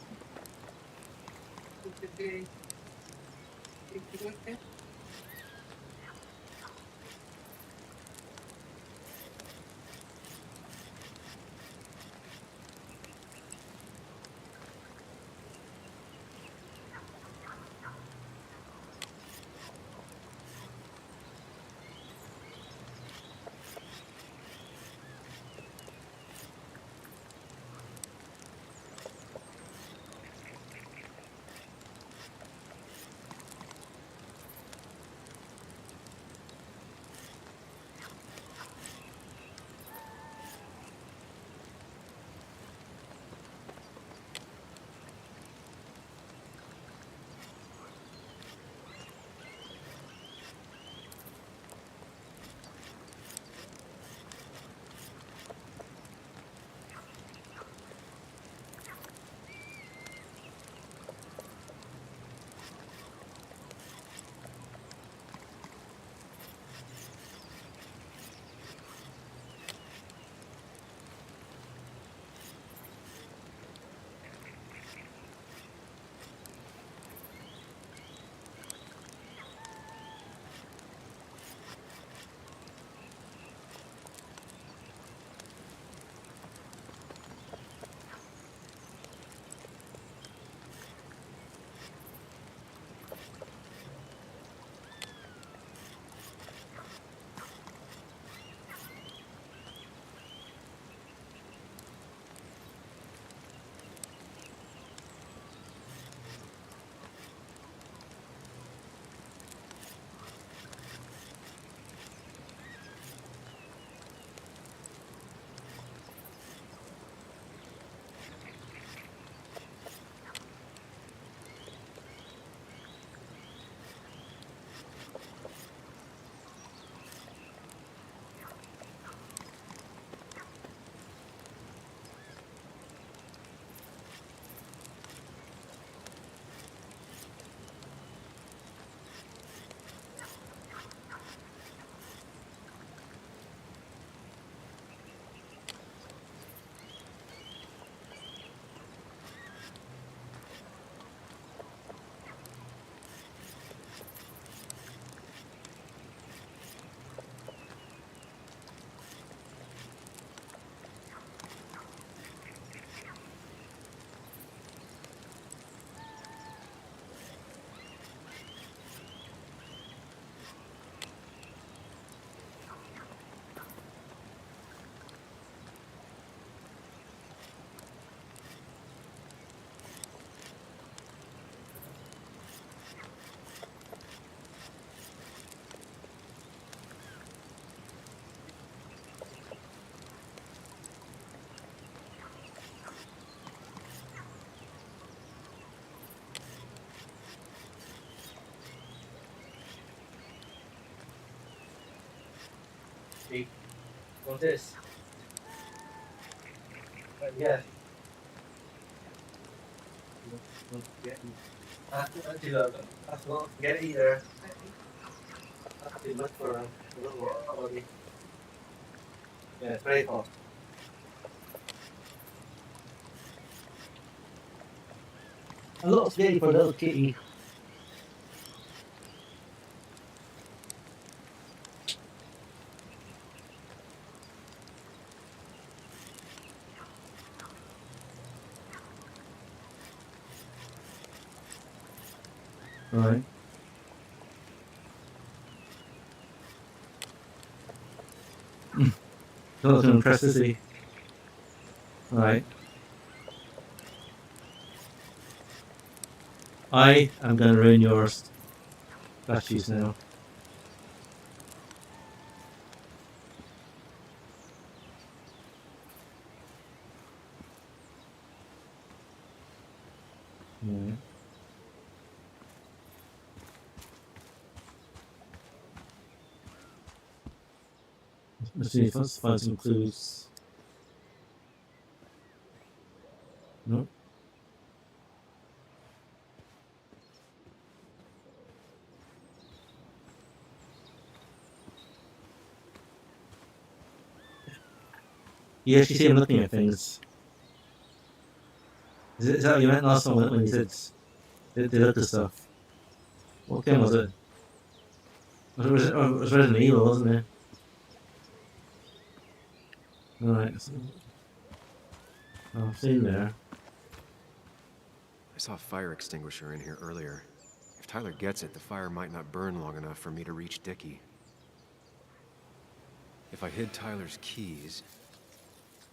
What's this? Yeah. That's not get it either. That's too much for a little body. Yeah, it's very hot. A lot of spaghetti for a little kitty. Right. Not to impress, is he? Right. I am going to ruin your statues now. Yeah. Let's see if I find some clues. No. You actually see him looking at things. Is that what you meant last time when you said they looked at stuff? What game was it? It was Resident Evil, wasn't it? Alright. So, I've seen there. I saw a fire extinguisher in here earlier. If Tyler gets it, the fire might not burn long enough for me to reach Dickie. If I hid Tyler's keys,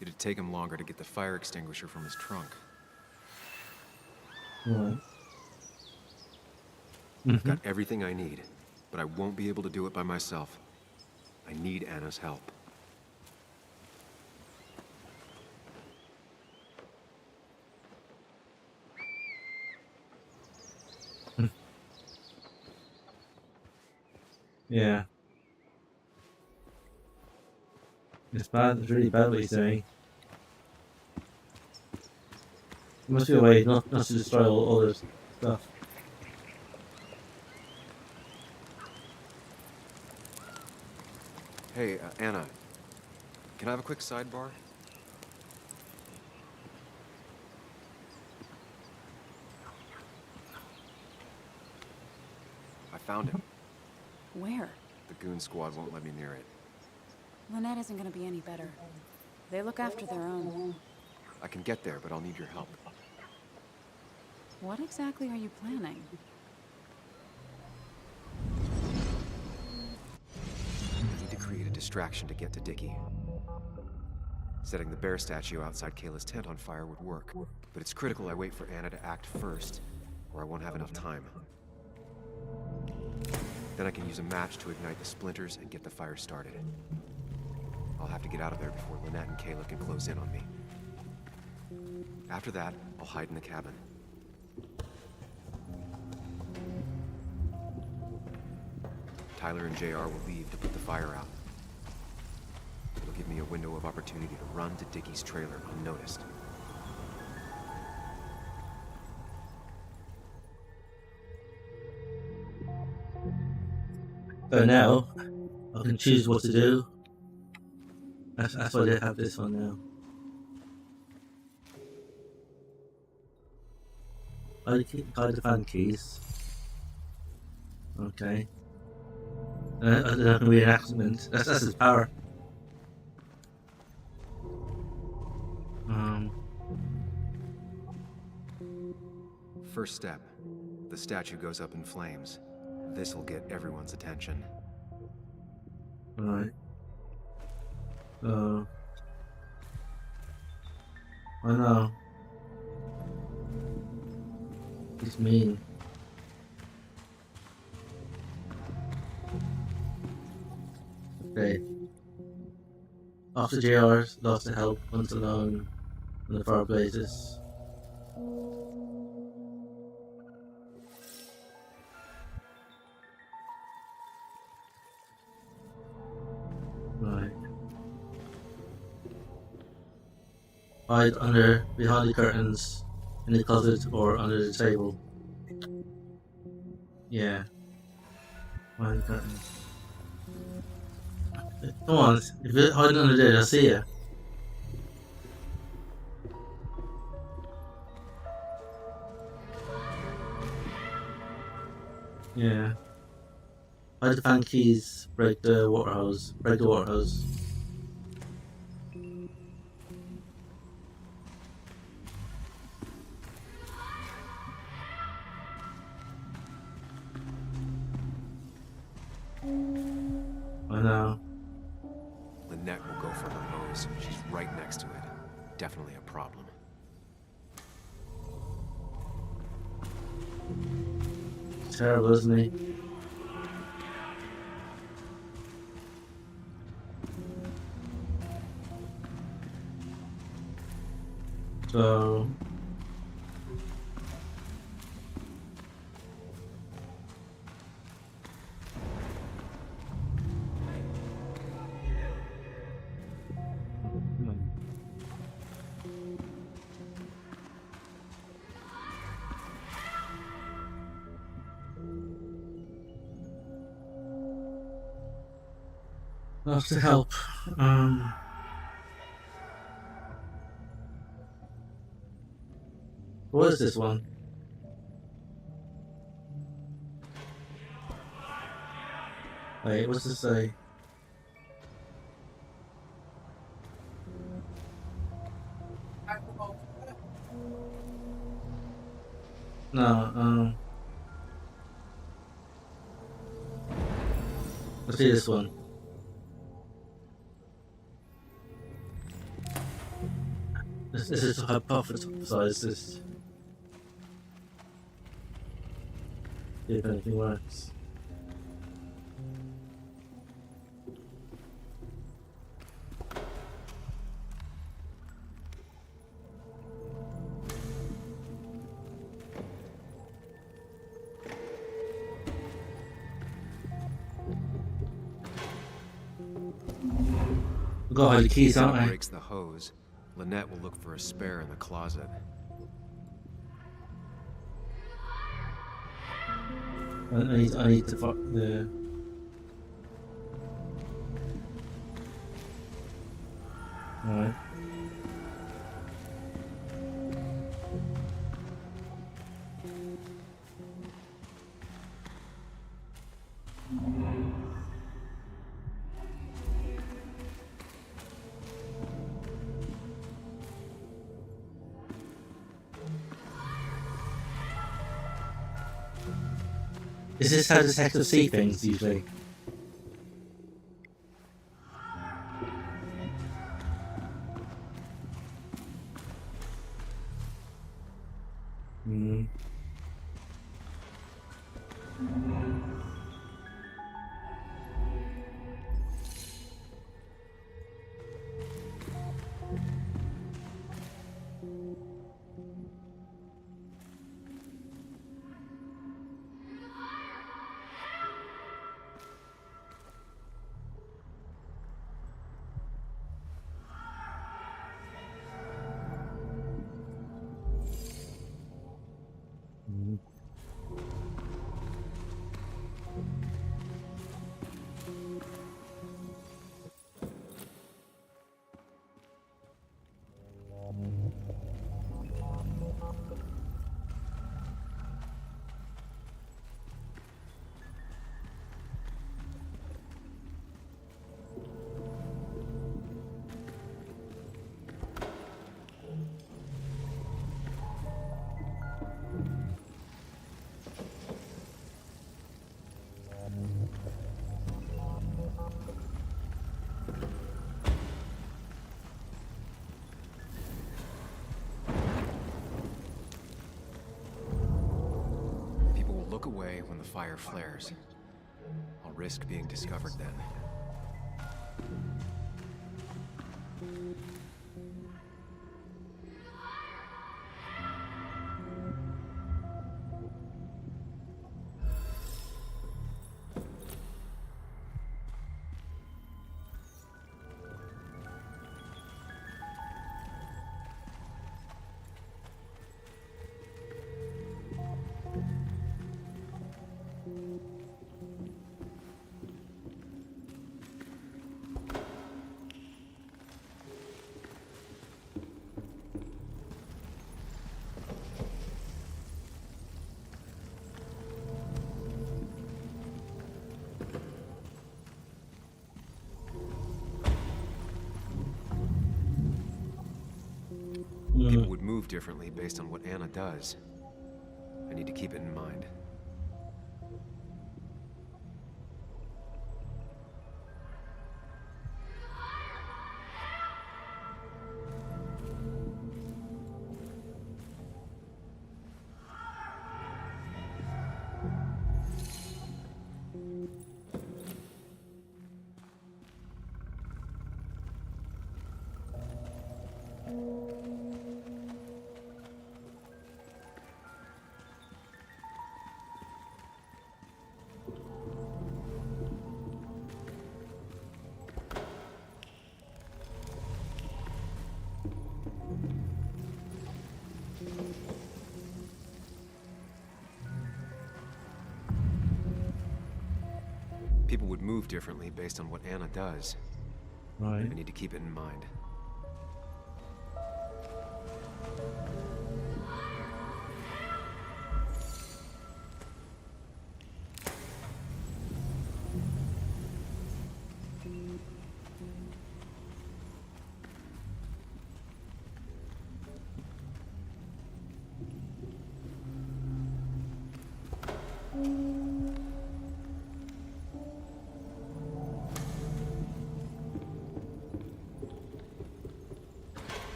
it'd take him longer to get the fire extinguisher from his trunk. Right. I've got everything I need, but I won't be able to do it by myself. I need Anna's help. Yeah. It's bad. It's really bad what he's doing. There must be a way not to destroy all this stuff. Hey, Anna. Can I have a quick sidebar? I found him. Where? The goon squad won't let me near it. Lynette isn't gonna be any better. They look after their own. I can get there, but I'll need your help. What exactly are you planning? I need to create a distraction to get to Dickie. Setting the bear statue outside Kayla's tent on fire would work, but it's critical I wait for Anna to act first, or I won't have enough time. Then I can use a match to ignite the splinters and get the fire started. I'll have to get out of there before Lynette and Kayla can close in on me. After that, I'll hide in the cabin. Tyler and JR will leave to put the fire out. It'll give me a window of opportunity to run to Dickie's trailer unnoticed. So now, I can choose what to do. That's why they have this one now. Hide the fan keys. Okay. That can be an accident. That's his power. First step. The statue goes up in flames. This'll get everyone's attention. Alright. I know. He's mean. Okay. After JR's lost the help once alone in the fire blazes. Right. hide behind the curtains, in the closet, or under the table. Yeah, behind the curtains. Come on, if you're hiding under there, they'll see you. Yeah. Hide the fan keys, break the water hose. Break the water hose. I know. Lynette will go for her hose. She's right next to it. Definitely a problem. It's terrible, isn't he? So lots to help. What is this one? Wait, what's this say? No, let's see this one. This is to hypothesize this. See if anything works. We've got to hide the keys, If aren't that we? breaks the hose, Lynette will look for a spare in the closet. I need to fuck the. Alright. Is this how detectives see things usually? Hmm. People will look away when the fire flares. I'll risk being discovered then. move differently based on what Anna does. I need to keep it in mind. People would move differently based on what Anna does. Right. I need to keep it in mind.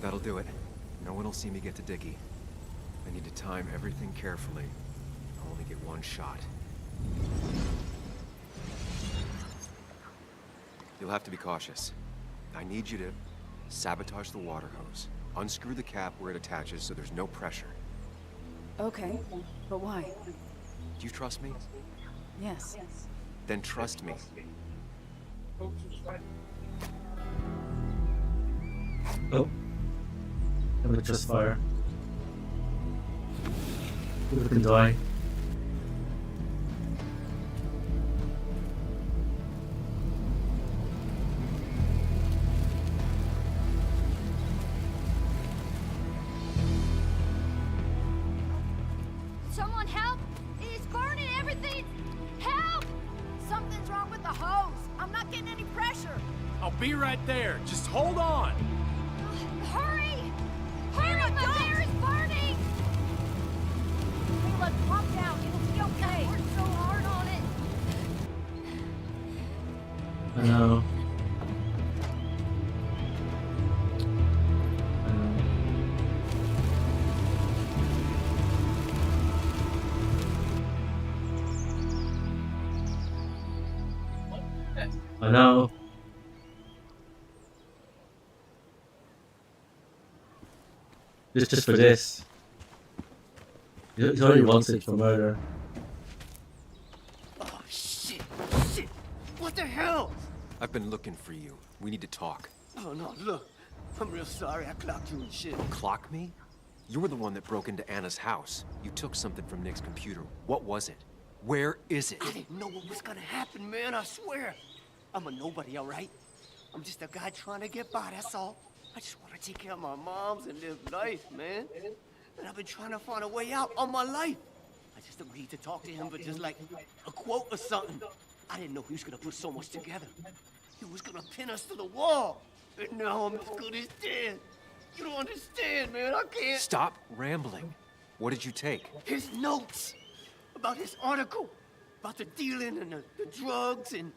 That'll do it. No one will see me get to Dickie. I need to time everything carefully. I'll only get one shot. You'll have to be cautious. I need you to sabotage the water hose. Unscrew the cap where it attaches so there's no pressure. Okay, but why? Do you trust me? Yes. Then trust me. Oh. I'm gonna just fire. People can die. Someone help! It's burning everything! Help! Something's wrong with the hose. I'm not getting any pressure. I'll be right there. Just hold on. Hurry! Hurry! My bear is burning! Caleb, calm down. It'll be okay. I worked so hard on it. I know. I know. Just for this. He's already wanted for murder. Oh, shit. Shit. What the hell? I've been looking for you. We need to talk. Oh, no, look. I'm real sorry I clocked you and shit. Clock me? You were the one that broke into Anna's house. You took something from Nick's computer. What was it? Where is it? I didn't know what was gonna happen, man, I swear. I'm a nobody, all right? I'm just a guy trying to get by, that's all. I just want to take care of my moms and live life, man. And I've been trying to find a way out all my life. I just agreed to talk to him for just like a quote or something. I didn't know he was gonna put so much together. He was gonna pin us to the wall. And now I'm as good as dead. You don't understand, man, I can't. Stop rambling. What did you take? His notes about his article, about the dealing and the drugs and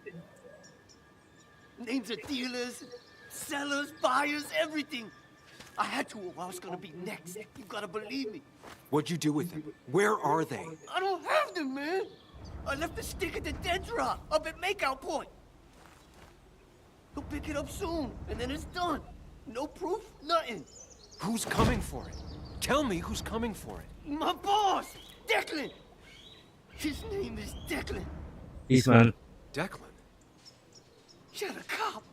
names of dealers, sellers, buyers, everything. I had to or I was gonna be next. You gotta believe me. What'd you do with them? Where are they? I don't have them, man. I left the stick at the dead drop up at Makeout Point. He'll pick it up soon, and then it's done. No proof, nothing. Who's coming for it? Tell me who's coming for it. My boss, Declan. His name is Declan. Eastman. Declan? You're the cop.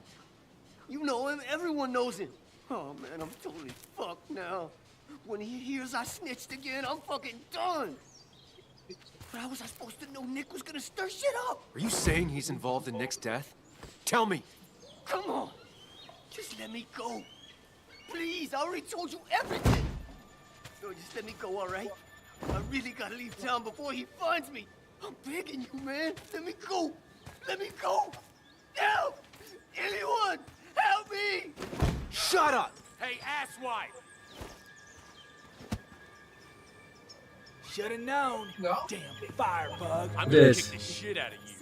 You know him, everyone knows him. Oh man, I'm totally fucked now. When he hears I snitched again, I'm fucking done. But how was I supposed to know Nick was gonna stir shit up? Are you saying he's involved in Nick's death? Tell me. Come on. Just let me go. Please, I already told you everything. No, just let me go, all right? I really gotta leave town before he finds me. I'm begging you, man. Let me go. Let me go. Help! Anyone! Help me! Shut up! Hey, asswipe! Should've known. No. Damn firebug. I'm gonna This. kick the shit out of you.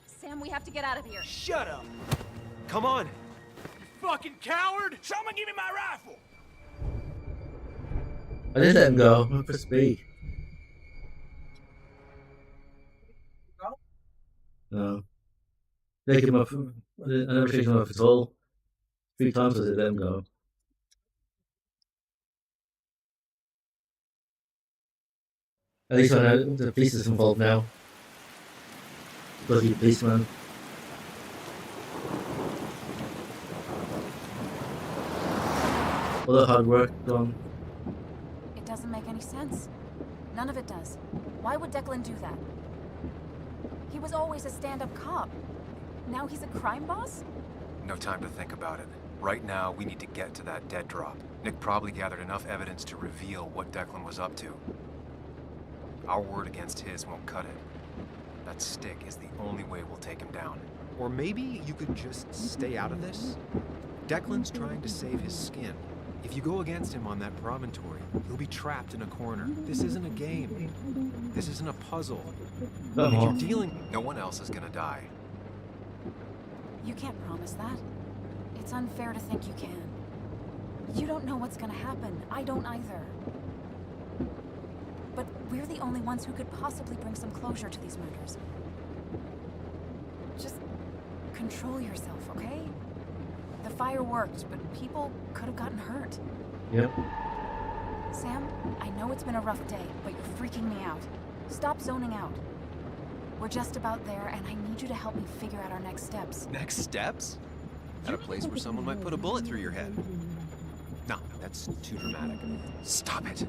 Sam, we have to get out of here. Shut up. Come on! Fucking coward! Someone give me my rifle. I just let him go. I'm for speed. No. Take him off. I never taken him off at all. 3 times I let him go. At least I know the police is involved now. Bloody policeman. All the hard work gone. It doesn't make any sense. None of it does. Why would Declan do that? He was always a stand-up cop. Now he's a crime boss? No time to think about it. Right now, we need to get to that dead drop. Nick probably gathered enough evidence to reveal what Declan was up to. Our word against his won't cut it. That stick is the only way we'll take him down. Or maybe you could just stay out of this? Declan's trying to save his skin. If you go against him on that promontory, he'll be trapped in a corner. This isn't a game. This isn't a puzzle. If you're dealing, no one else is gonna die. You can't promise that. It's unfair to think you can. You don't know what's gonna happen. I don't either. But we're the only ones who could possibly bring some closure to these murders. Just control yourself, okay? The fire worked, but people could have gotten hurt. Yep. Sam, I know it's been a rough day, but you're freaking me out. Stop zoning out. We're just about there, and I need you to help me figure out our next steps. Next steps? At a place where someone might put a bullet through your head. No, that's too dramatic. Stop it.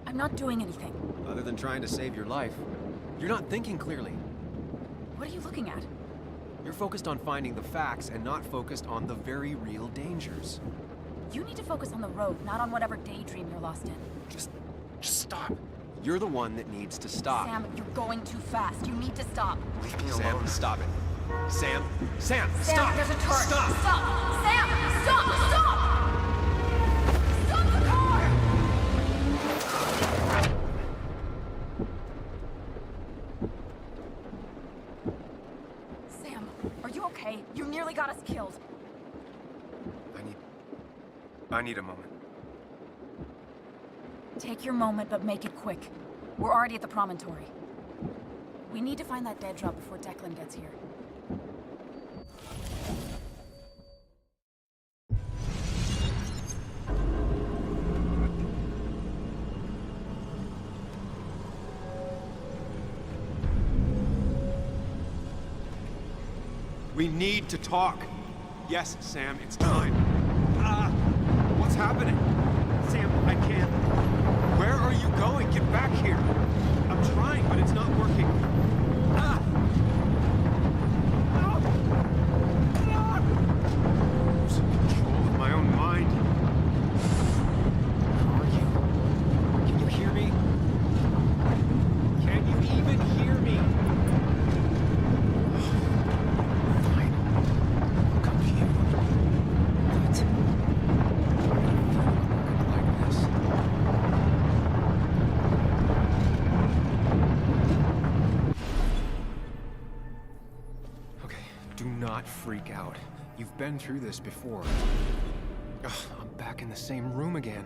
I'm not doing anything. Other than trying to save your life, you're not thinking clearly. What are you looking at? You're focused on finding the facts and not focused on the very real dangers. You need to focus on the road, not on whatever daydream you're lost in. Just stop. You're the one that needs to stop. Sam, you're going too fast. You need to stop. Leave me alone. Sam, stop it. Sam, Sam, stop. there's a turret. Stop. Stop. Sam, stop. Stop. Stop the car. Sam, are you okay? You nearly got us killed. I need a moment. Take your moment, but make it quick. We're already at the promontory. We need to find that dead drop before Declan gets here. We need to talk. Yes, Sam, it's time. What's happening? Sam, I can't. Where are you going? Get back here. I'm trying, but it's not working. I'm losing control of my own mind. How are you? Can you hear me? Can you even hear me? Fine. I'm confused. What? Like this. Okay, do not freak out. You've been through this before. Ugh, I'm back in the same room again.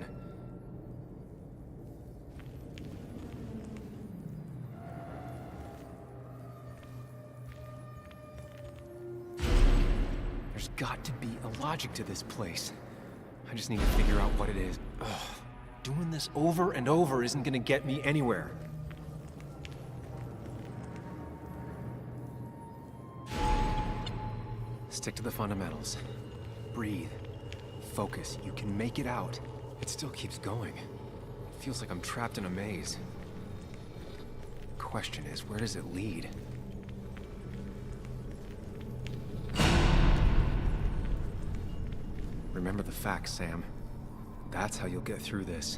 There's got to be a logic to this place. I just need to figure out what it is. Ugh, doing this over and over isn't gonna get me anywhere. Stick to the fundamentals. Breathe. Focus. You can make it out. It still keeps going. It feels like I'm trapped in a maze. Question is, where does it lead? Remember the facts, Sam. That's how you'll get through this.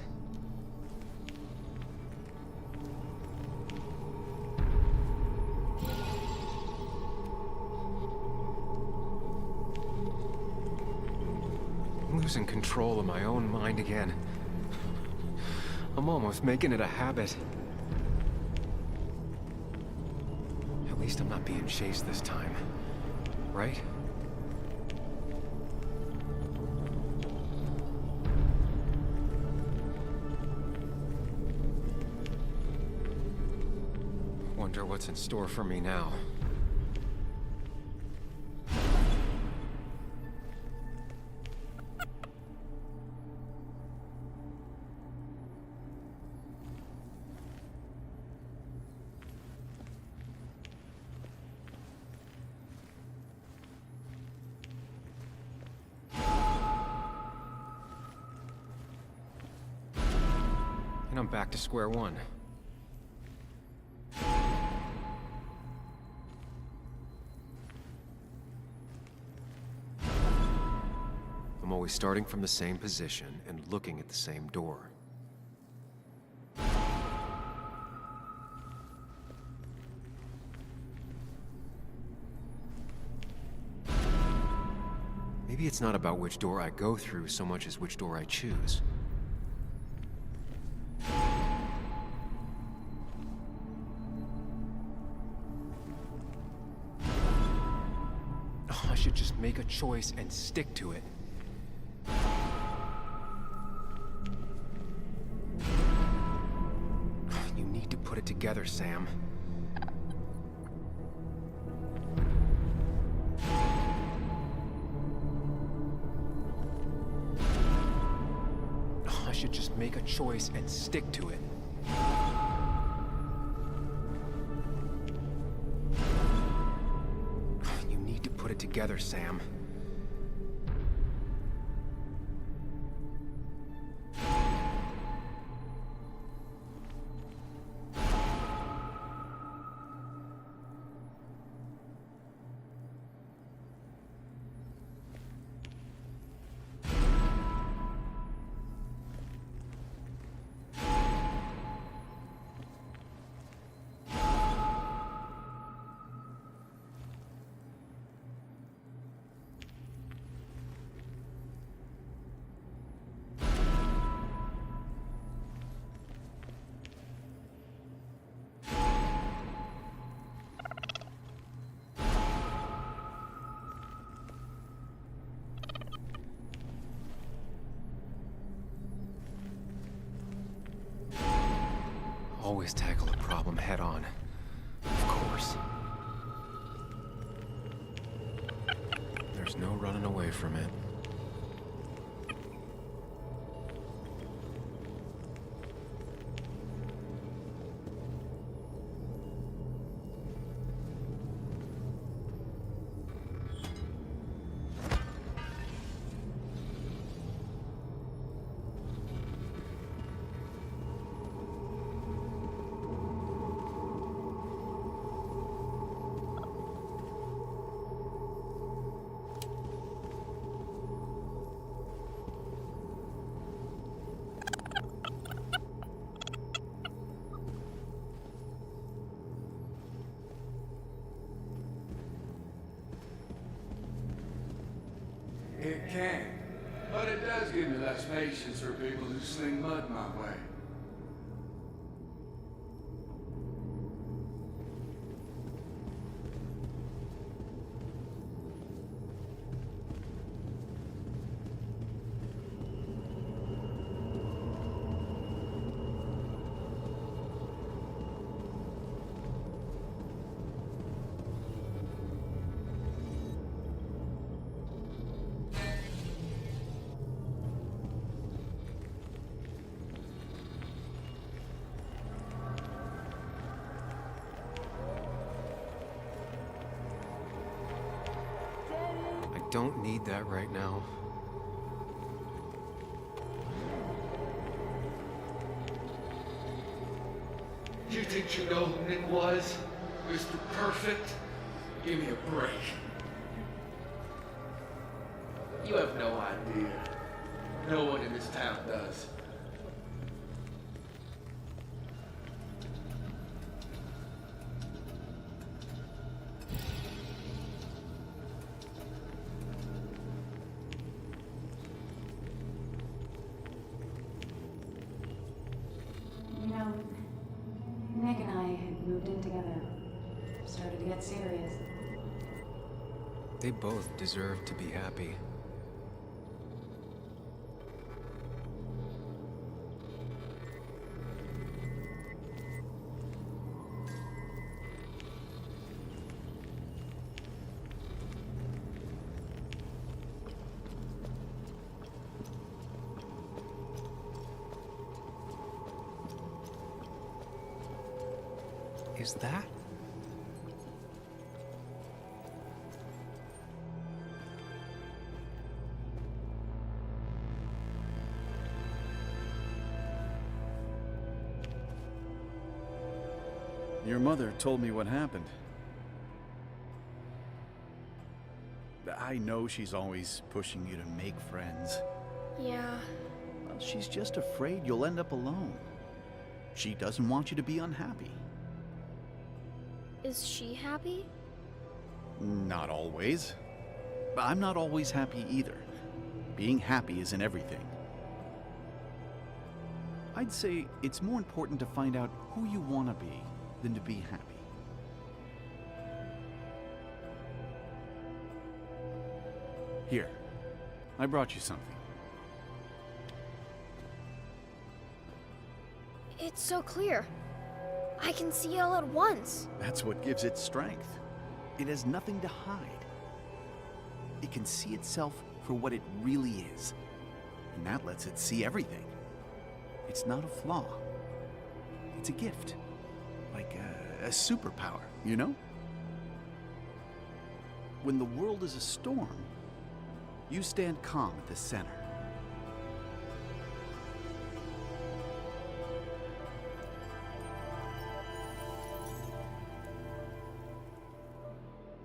I'm losing control of my own mind again. I'm almost making it a habit. At least I'm not being chased this time, right? Wonder what's in store for me now. And I'm back to square one. I'm always starting from the same position and looking at the same door. Maybe it's not about which door I go through so much as which door I choose. I should just make a choice and stick to it. You need to put it together, Sam. I should just make a choice and stick to it. You need to put it together, Sam. Always tackle a problem head on. Of course. There's no running away from it. It can, but it does give me less patience for people who sling mud my way. I don't need that right now. You think you know who Nick was? Mr. Perfect? Give me a break. You have no idea. No one in this town does. You know, Nick and I had moved in together. Started to get serious. They both deserve to be happy. Is that? Your mother told me what happened. I know she's always pushing you to make friends. Yeah. Well, she's just afraid you'll end up alone. She doesn't want you to be unhappy. Is she happy? Not always. I'm not always happy either. Being happy isn't everything. I'd say it's more important to find out who you want to be than to be happy. Here, I brought you something. It's so clear. I can see all at once. That's what gives it strength. It has nothing to hide. It can see itself for what it really is. And that lets it see everything. It's not a flaw. It's a gift. Like a superpower, you know? When the world is a storm, you stand calm at the center.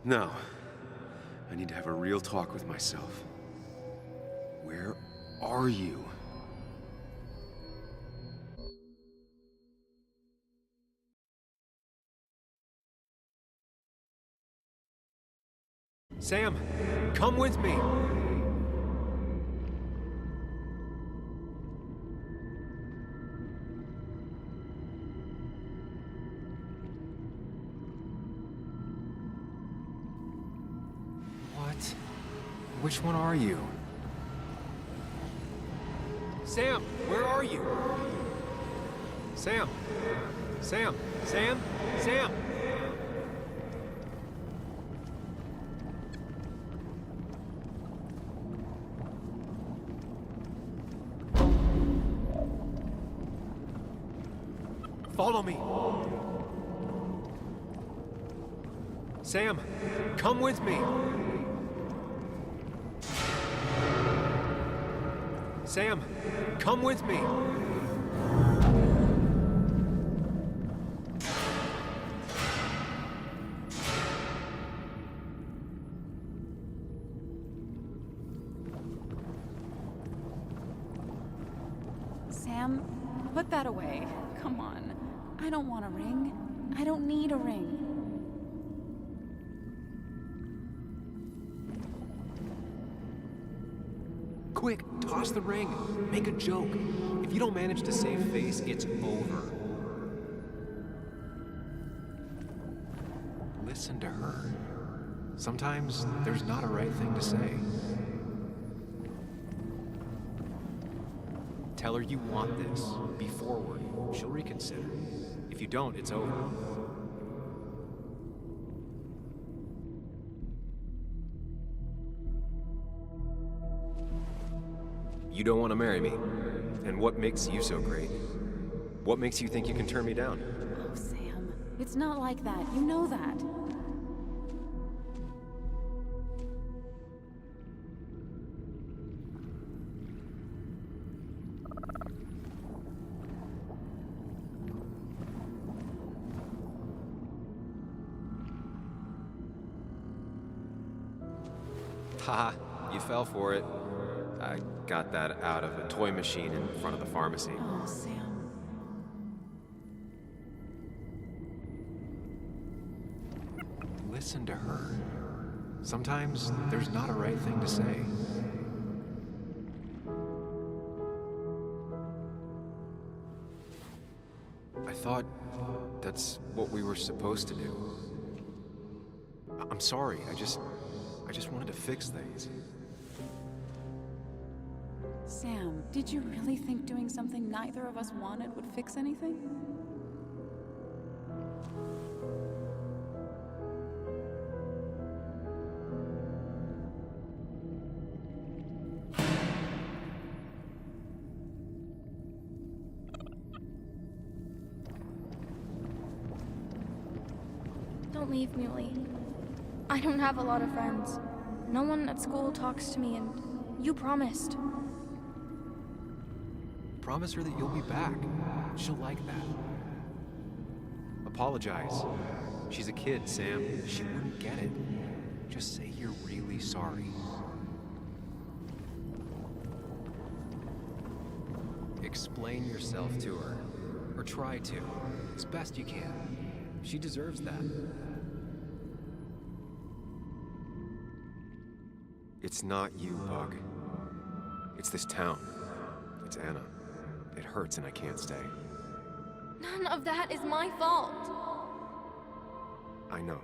No. I need to have a real talk with myself. Where are you? Sam, come with me. What? Which one are you? Sam, where are you? Sam. Sam. Sam. Sam. Follow me. Sam, come with me. Sam, come with me. Sam, put that away. Come on. I don't want a ring. I don't need a ring. Quick, toss the ring. Make a joke. If you don't manage to save face, it's over. Listen to her. Sometimes there's not a right thing to say. Tell her you want this. Be forward. She'll reconsider. If you don't, it's over. You don't want to marry me. And what makes you so great? What makes you think you can turn me down? Oh, Sam. It's not like that. You know that. Haha, You fell for it. I got that out of a toy machine in front of the pharmacy. Oh, Sam. Listen to her. Sometimes there's not a right thing to say. I thought that's what we were supposed to do. I'm sorry, I just wanted to fix things. Sam, did you really think doing something neither of us wanted would fix anything? Don't leave, Muley. I don't have a lot of friends. No one at school talks to me, and you promised. Promise her that you'll be back. She'll like that. Apologize. She's a kid, Sam. She wouldn't get it. Just say you're really sorry. Explain yourself to her. Or try to. As best you can. She deserves that. It's not you, Bug. It's this town. It's Anna. It hurts and I can't stay. None of that is my fault. I know,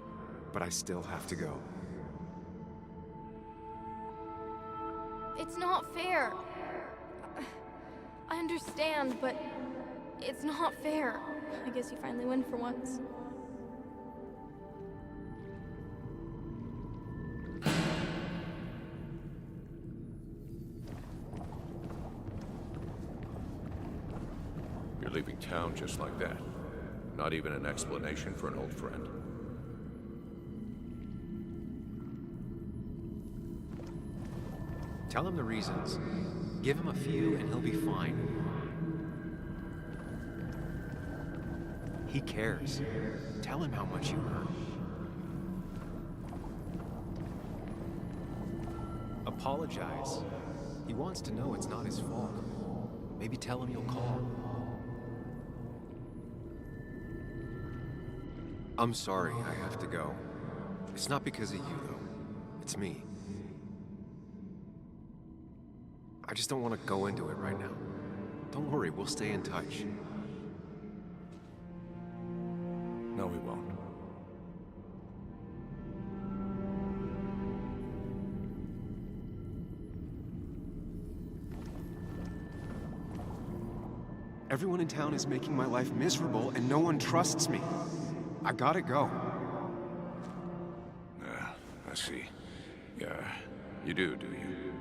but I still have to go. It's not fair. I understand, but it's not fair. I guess you finally win for once. You're leaving town just like that. Not even an explanation for an old friend. Tell him the reasons. Give him a few and he'll be fine. He cares. Tell him how much you hurt. Apologize. He wants to know it's not his fault. Maybe tell him you'll call. I'm sorry I have to go. It's not because of you, though. It's me. I just don't want to go into it right now. Don't worry, we'll stay in touch. No, we won't. Everyone in town is making my life miserable, and no one trusts me. I gotta go. I see. Yeah, you do you?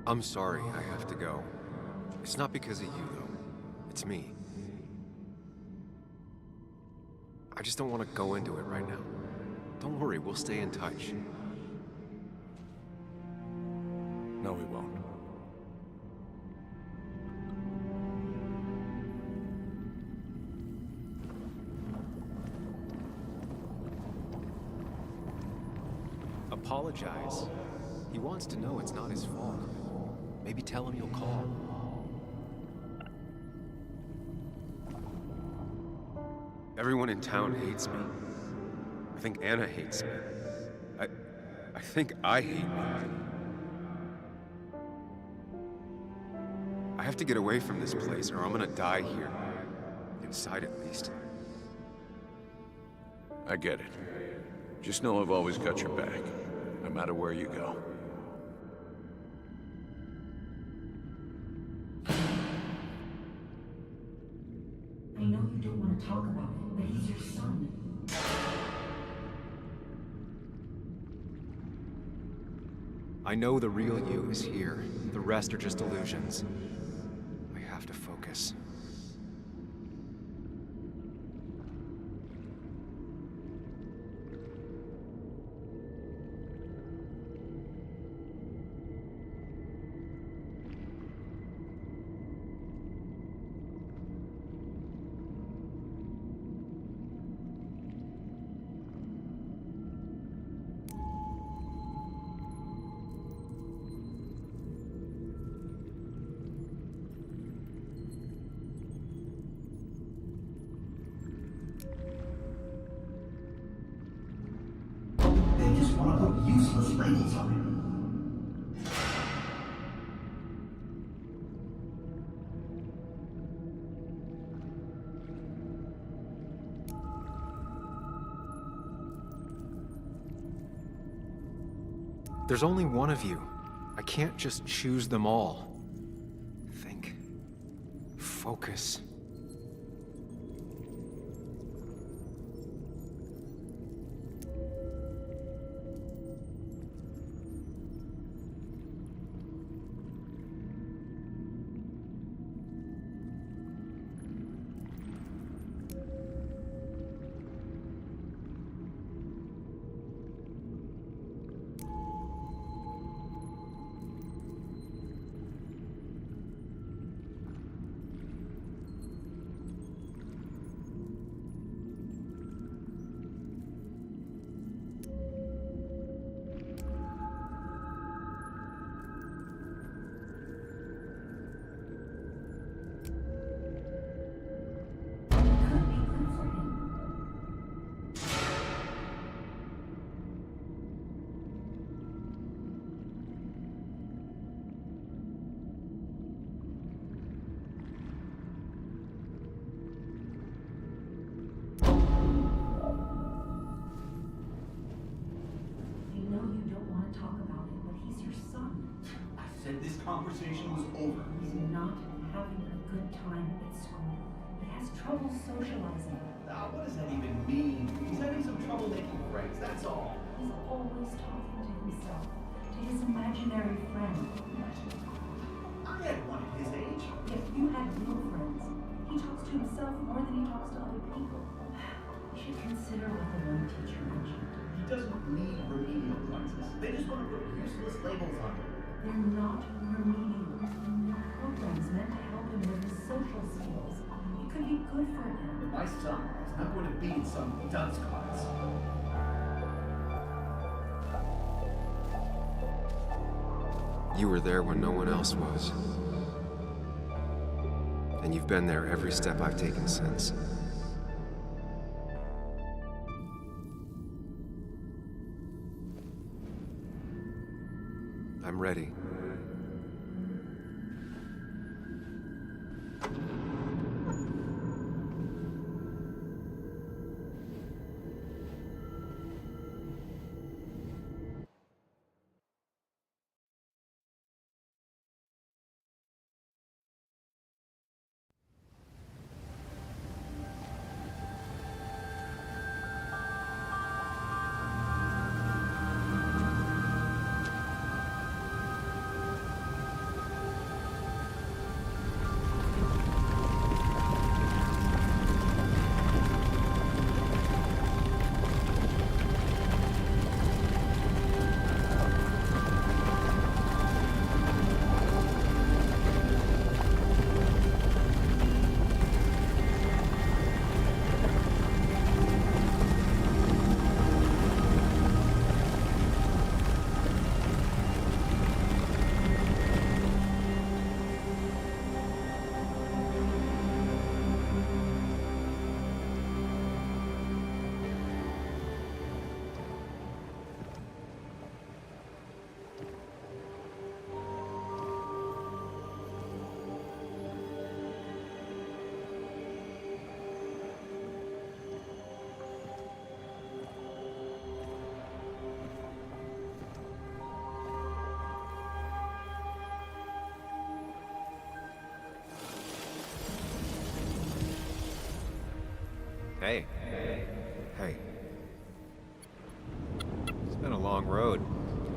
I'm sorry I have to go. It's not because of you, though. It's me. I just don't want to go into it right now. Don't worry, we'll stay in touch. No, we won't. Apologize. He wants to know it's not his fault. Maybe tell him you'll call. Everyone in town hates me. I think Anna hates me. I think I hate me. I have to get away from this place or I'm gonna die here. Inside at least. I get it. Just know I've always got your back, no matter where you go. I know you don't want to talk about it, but he's your son. I know the real you is here. The rest are just illusions. I have to focus. sorry. There's only one of you. I can't just choose them all. Think. Focus. This conversation was over. He's not having a good time at school. He has trouble socializing. What does that even mean? He's having some trouble making friends, that's all. He's always talking to himself, to his imaginary friend. I had one at his age. If you had real friends, he talks to himself more than he talks to other people. You should consider what the one teacher mentioned. He doesn't need remedial classes. They just want to put useless labels on him. They're not remedial. They're programs meant to help him with his social skills. It could be good for him. But my son is not going to be in some dunce class. You were there when no one else was. And you've been there every step I've taken since. I'm ready. Hey. Hey. It's been a long road.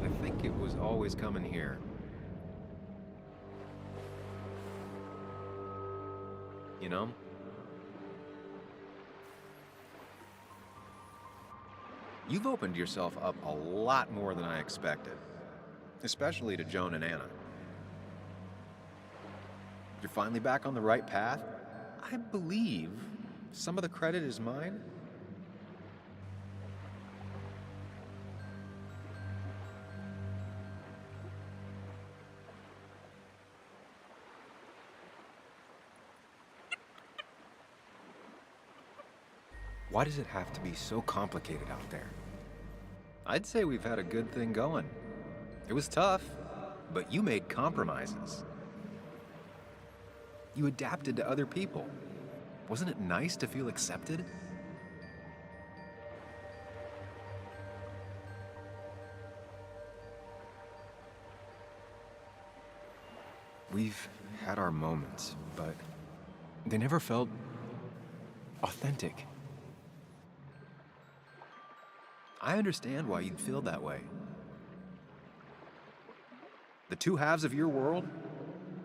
I think it was always coming here. You know? You've opened yourself up a lot more than I expected. Especially to Joan and Anna. You're finally back on the right path. I believe some of the credit is mine. Why does it have to be so complicated out there? I'd say we've had a good thing going. It was tough, but you made compromises. You adapted to other people. Wasn't it nice to feel accepted? We've had our moments, but they never felt authentic. I understand why you'd feel that way. The two halves of your world,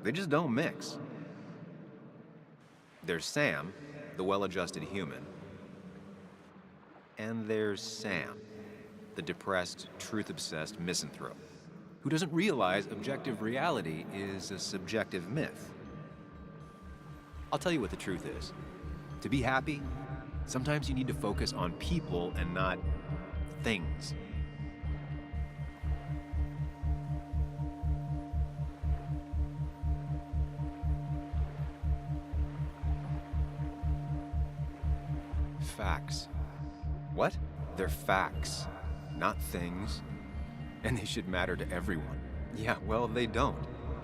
they just don't mix. There's Sam, the well-adjusted human, and there's Sam, the depressed, truth-obsessed misanthrope, who doesn't realize objective reality is a subjective myth. I'll tell you what the truth is. To be happy, sometimes you need to focus on people and not things. Facts. What? They're facts, not things. And they should matter to everyone. Yeah, well, they don't.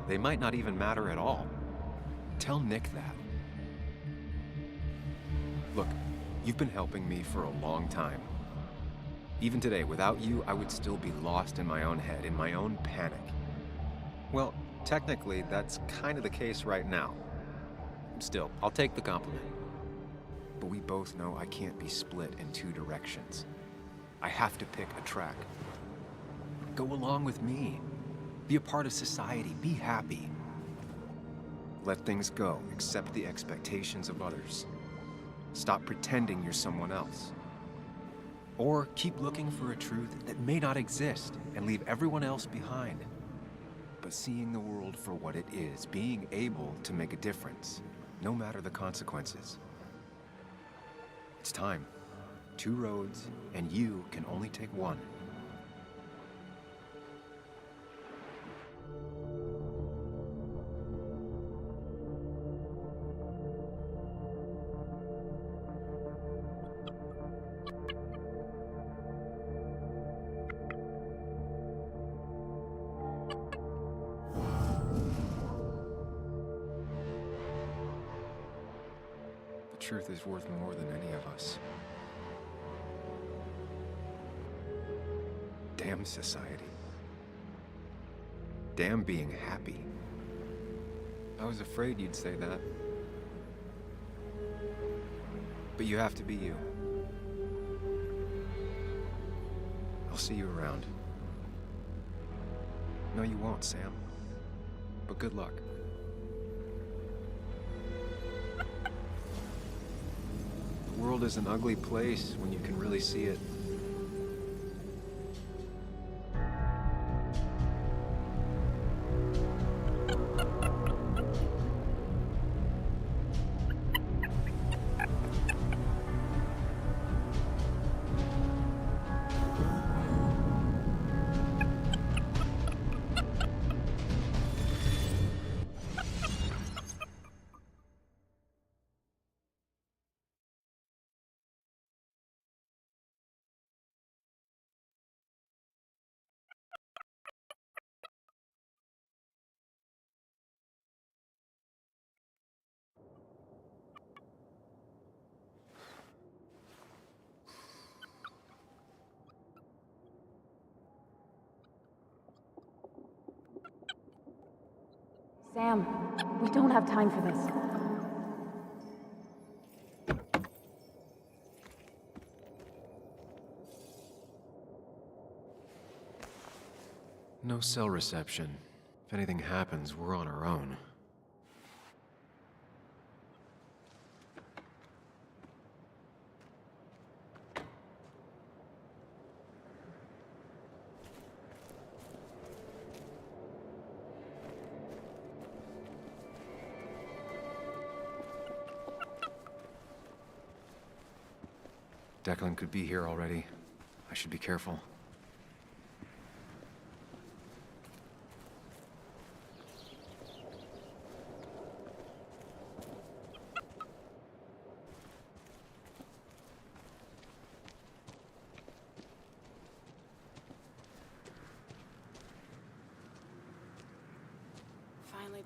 They might not even matter at all. Tell Nick that. Look, you've been helping me for a long time. Even today, without you, I would still be lost in my own head, in my own panic. Well, technically, that's kind of the case right now. Still, I'll take the compliment. But we both know I can't be split in two directions. I have to pick a track. Go along with me. Be a part of society. Be happy. Let things go. Accept the expectations of others. Stop pretending you're someone else. Or keep looking for a truth that may not exist and leave everyone else behind. But seeing the world for what it is, being able to make a difference, no matter the consequences. It's time. Two roads, and you can only take one. The truth is worth more than any of us. Damn society. Damn being happy. I was afraid you'd say that. But you have to be you. I'll see you around. No, you won't, Sam. But good luck. The world is an ugly place when you can really see it. Sam, we don't have time for this. No cell reception. If anything happens, we're on our own. Declan could be here already. I should be careful.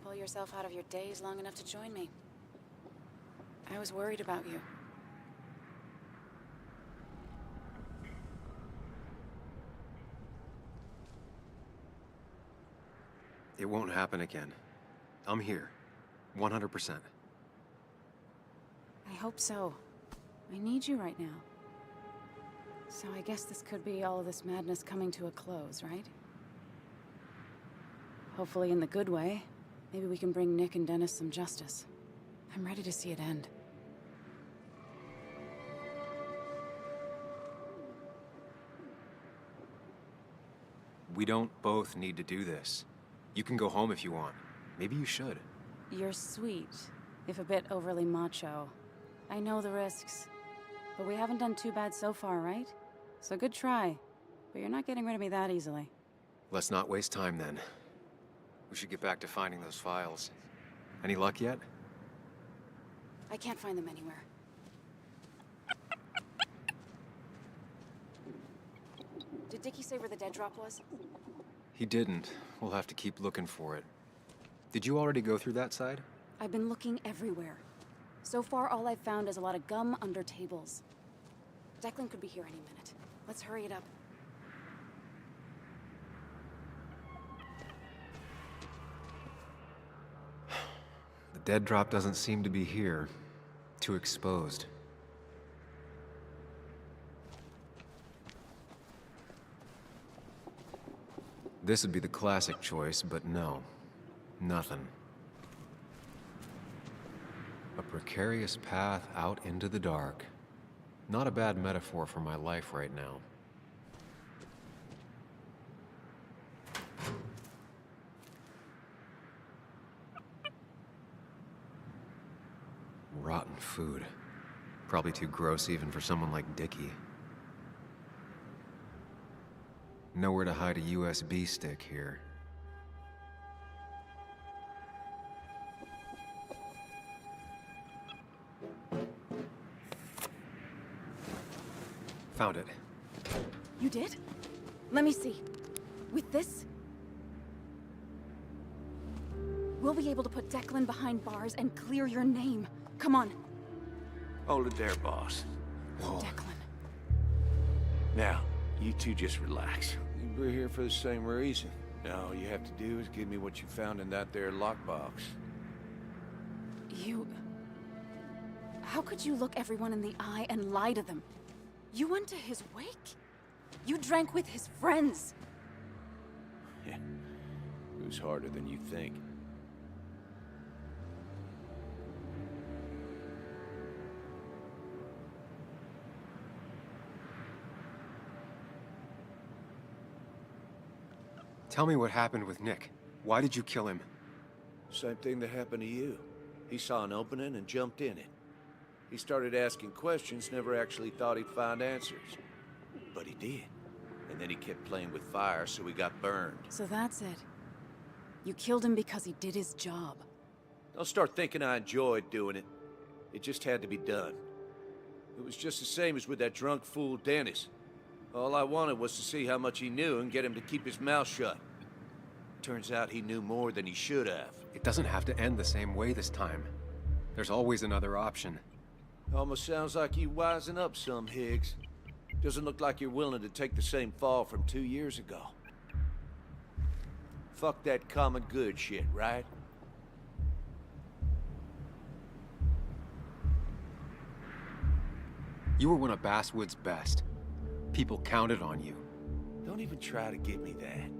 pull yourself out of your daze long enough to join me. I was worried about you. It won't happen again. I'm here. 100%. I hope so. I need you right now. So I guess this could be all of this madness coming to a close, right? Hopefully in the good way. Maybe we can bring Nick and Dennis some justice. I'm ready to see it end. We don't both need to do this. You can go home if you want. Maybe you should. You're sweet, if a bit overly macho. I know the risks, but we haven't done too bad so far, right? So good try, but you're not getting rid of me that easily. Let's not waste time then. We should get back to finding those files. Any luck yet? I can't find them anywhere. Did Dickie say where the dead drop was? He didn't. We'll have to keep looking for it. Did you already go through that side? I've been looking everywhere. So far, all I've found is a lot of gum under tables. Declan could be here any minute. Let's hurry it up. The dead drop doesn't seem to be here. Too exposed. This would be the classic choice, but no. Nothing. A precarious path out into the dark. Not a bad metaphor for my life right now. Rotten food. Probably too gross even for someone like Dickie. Nowhere to hide a USB stick here. Found it. You did? Let me see. With this, we'll be able to put Declan behind bars and clear your name. Come on. Hold it there, boss. Declan. Now, you two just relax. We're here for the same reason. Now, all you have to do is give me what you found in that there lockbox. You... How could you look everyone in the eye and lie to them? You went to his wake? You drank with his friends. Yeah, it was harder than you think. Tell me what happened with Nick. Why did you kill him? Same thing that happened to you. He saw an opening and jumped in it. He started asking questions, never actually thought he'd find answers. But he did. And then he kept playing with fire, so he got burned. So that's it. You killed him because he did his job. Don't start thinking I enjoyed doing it. It just had to be done. It was just the same as with that drunk fool Dennis. All I wanted was to see how much he knew and get him to keep his mouth shut. Turns out he knew more than he should have. It doesn't have to end the same way this time. There's always another option. Almost sounds like you wising up some, Higgs. Doesn't look like you're willing to take the same fall from 2 years ago. Fuck that common good shit, right? You were one of Basswood's best. People counted on you. Don't even try to give me that.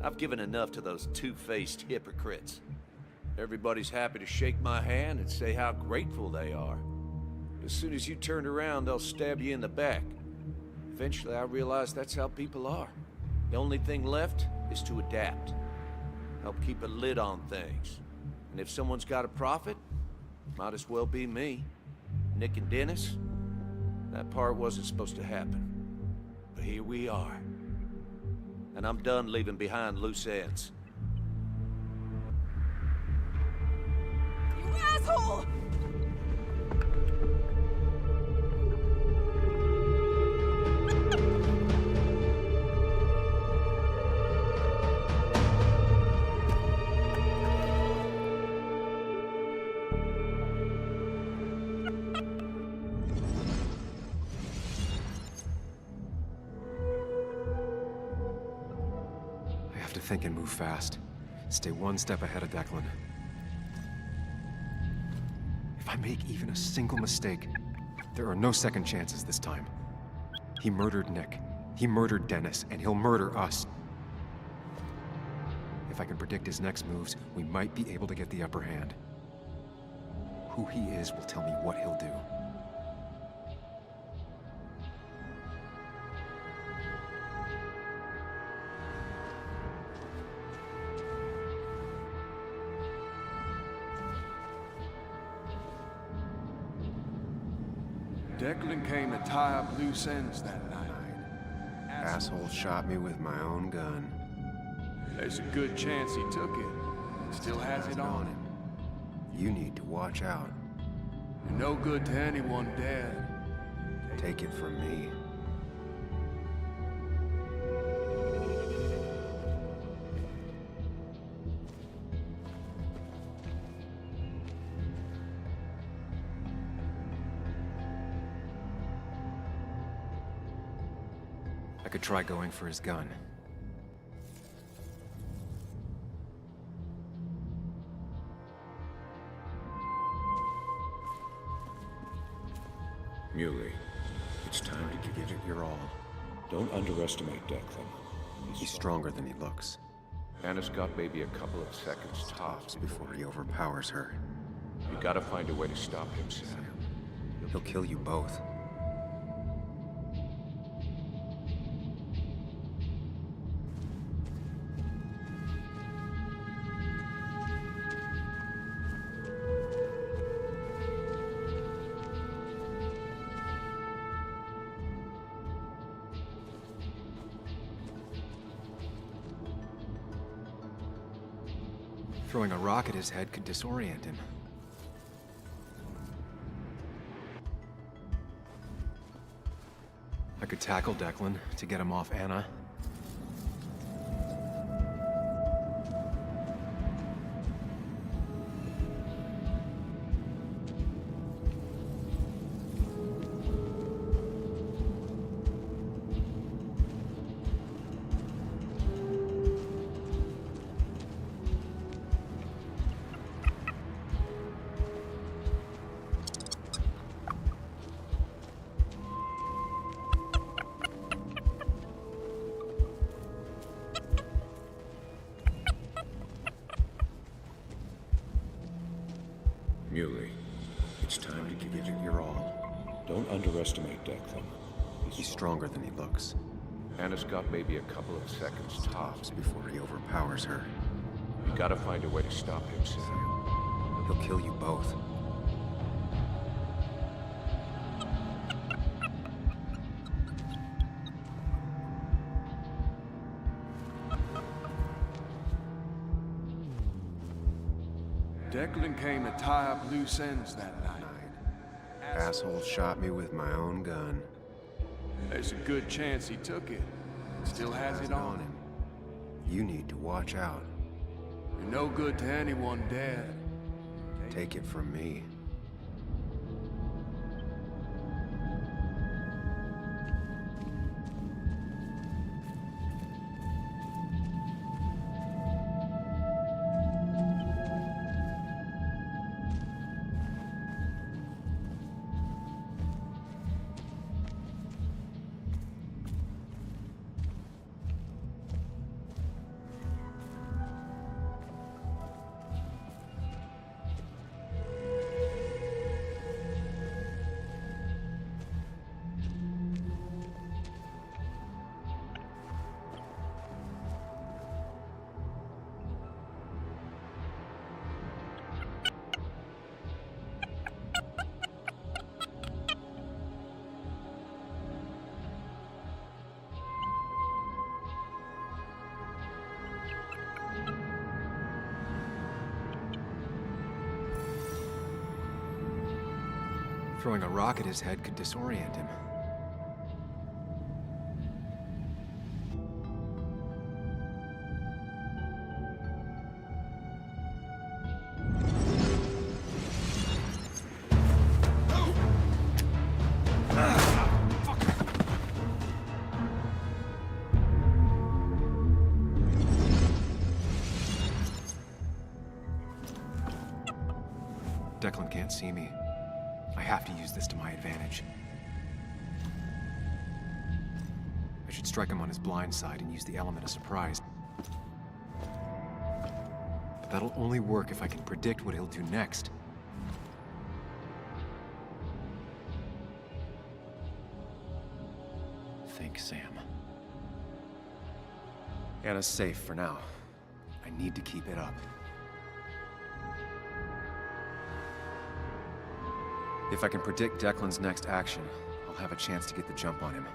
I've given enough to those two-faced hypocrites. Everybody's happy to shake my hand and say how grateful they are. As soon as you turn around, they'll stab you in the back. Eventually, I realized that's how people are. The only thing left is to adapt. Help keep a lid on things. And if someone's got a profit, might as well be me. Nick and Dennis, that part wasn't supposed to happen. But here we are. And I'm done leaving behind loose ends. You asshole! think and move fast. Stay one step ahead of Declan. If I make even a single mistake, there are no second chances this time. He murdered Nick. He murdered Dennis, and he'll murder us. If I can predict his next moves, we might be able to get the upper hand. Who he is will tell me what he'll do. Declan came to tie up loose ends that night. Asshole shot me with my own gun. There's a good chance he took it. Still has it on him. You need to watch out. You're no good to anyone dead. Take it from me. I could try going for his gun. Muley, it's time to give it your all. Don't underestimate Declan. He's stronger than he looks. Anna's got maybe a couple of seconds tops before he overpowers her. You gotta find a way to stop him, Sam. He'll kill you both. Throwing a rock at his head could disorient him. I could tackle Declan to get him off Anna. Muley, it's time to give it your all. Don't underestimate Declan. He's stronger than he looks. Anna's got maybe a couple of seconds tops before he overpowers her. You gotta find a way to stop him, Sam. He'll kill you both. Declan came to tie up loose ends that night. Asshole shot me with my own gun. There's a good chance he took it. Still has it on him. You need to watch out. You're no good to anyone dead. Take it from me. Throwing a rock at his head could disorient him. see me. I have to use this to my advantage. I should strike him on his blind side and use the element of surprise. But that'll only work if I can predict what he'll do next. Think, Sam. Anna's safe for now. I need to keep it up. If I can predict Declan's next action, I'll have a chance to get the jump on him.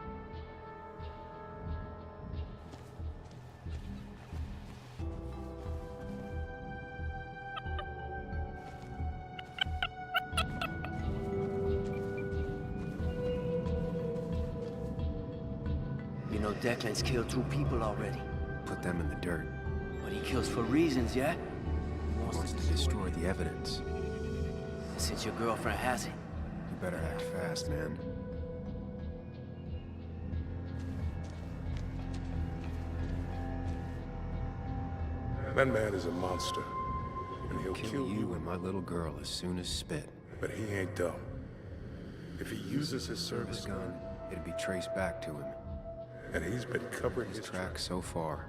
You know Declan's killed 2 people already. Put them in the dirt. But he kills for reasons, yeah? He wants to destroy the evidence. Since your girlfriend has it. You better act fast, man. That man is a monster, and he'll Kill you and my little girl as soon as spit. But he ain't dumb. If he uses his service gun, it'd be traced back to him. And he's been covering his tracks so far.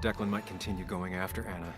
Declan might continue going after Anna.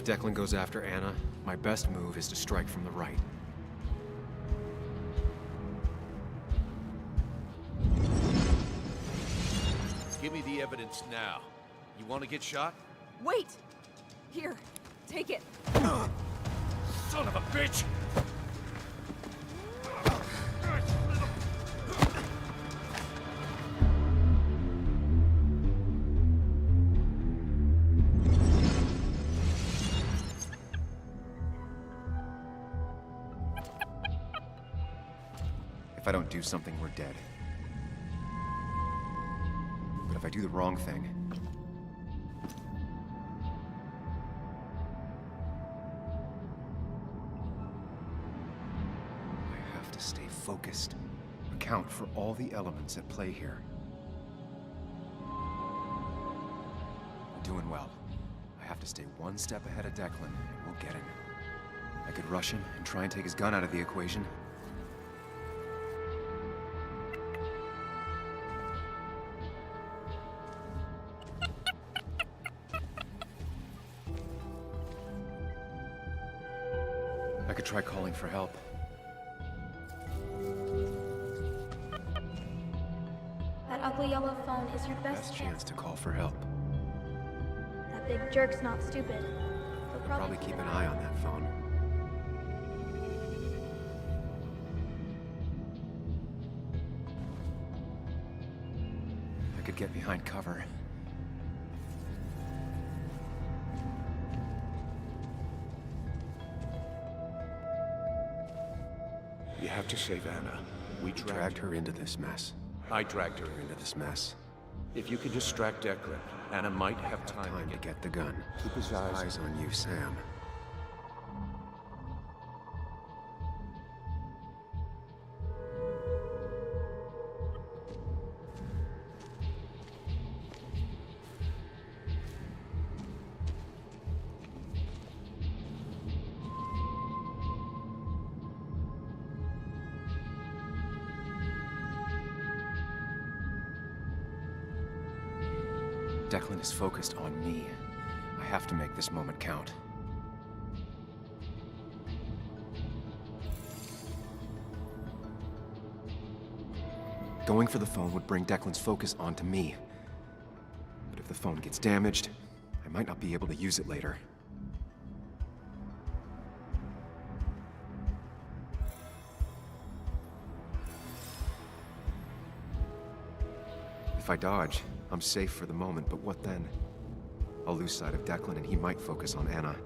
Declan goes after Anna, my best move is to strike from the right. Give me the evidence now. You want to get shot? Wait! Here, take it. Son of a bitch! If I don't do something, we're dead. But if I do the wrong thing... I have to stay focused. Account for all the elements at play here. I'm doing well. I have to stay one step ahead of Declan, and we'll get him. I could rush him and try and take his gun out of the equation. I could try calling for help. That ugly yellow phone is your best chance to call for help. That big jerk's not stupid. He'll Probably keep an eye on that phone. I could get behind cover. You have to save Anna. We dragged her into this mess. I dragged her into this mess. If you could distract Declan, Anna might have time to get the gun. Keep his eyes on you, Sam. Declan is focused on me. I have to make this moment count. Going for the phone would bring Declan's focus onto me. But if the phone gets damaged, I might not be able to use it later. If I dodge, I'm safe for the moment, but what then? I'll lose sight of Declan and he might focus on Anna.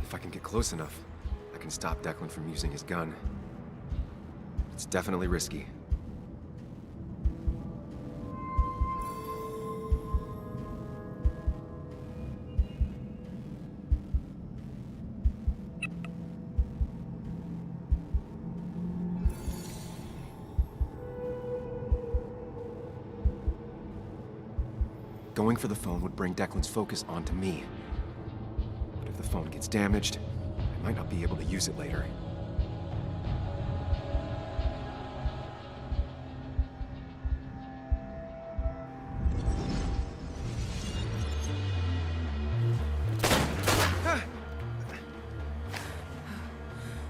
If I can get close enough, I can stop Declan from using his gun. It's definitely risky. Going for the phone would bring Declan's focus onto me. But if the phone gets damaged, I might not be able to use it later.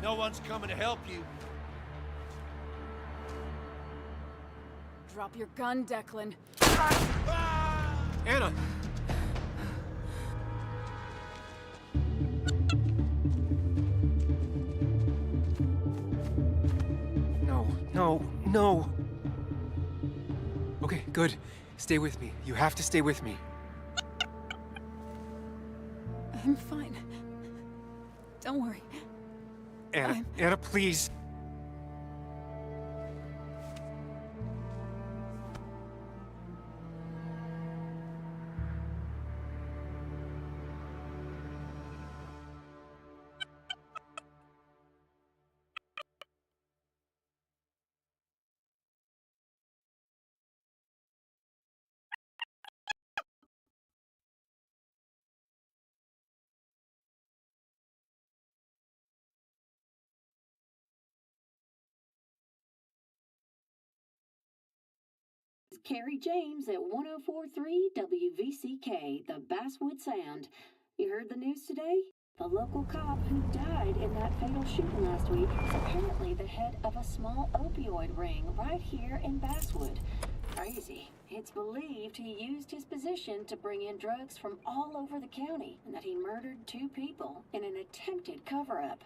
No one's coming to help you. Drop your gun, Declan. Anna! No. Okay, good. Stay with me. You have to stay with me. I'm fine. Don't worry. Anna, please. Carrie James at 1043 WVCK, the Basswood Sound. You heard the news today? The local cop who died in that fatal shooting last week is apparently the head of a small opioid ring right here in Basswood. Crazy. It's believed he used his position to bring in drugs from all over the county and that he murdered 2 people in an attempted cover-up.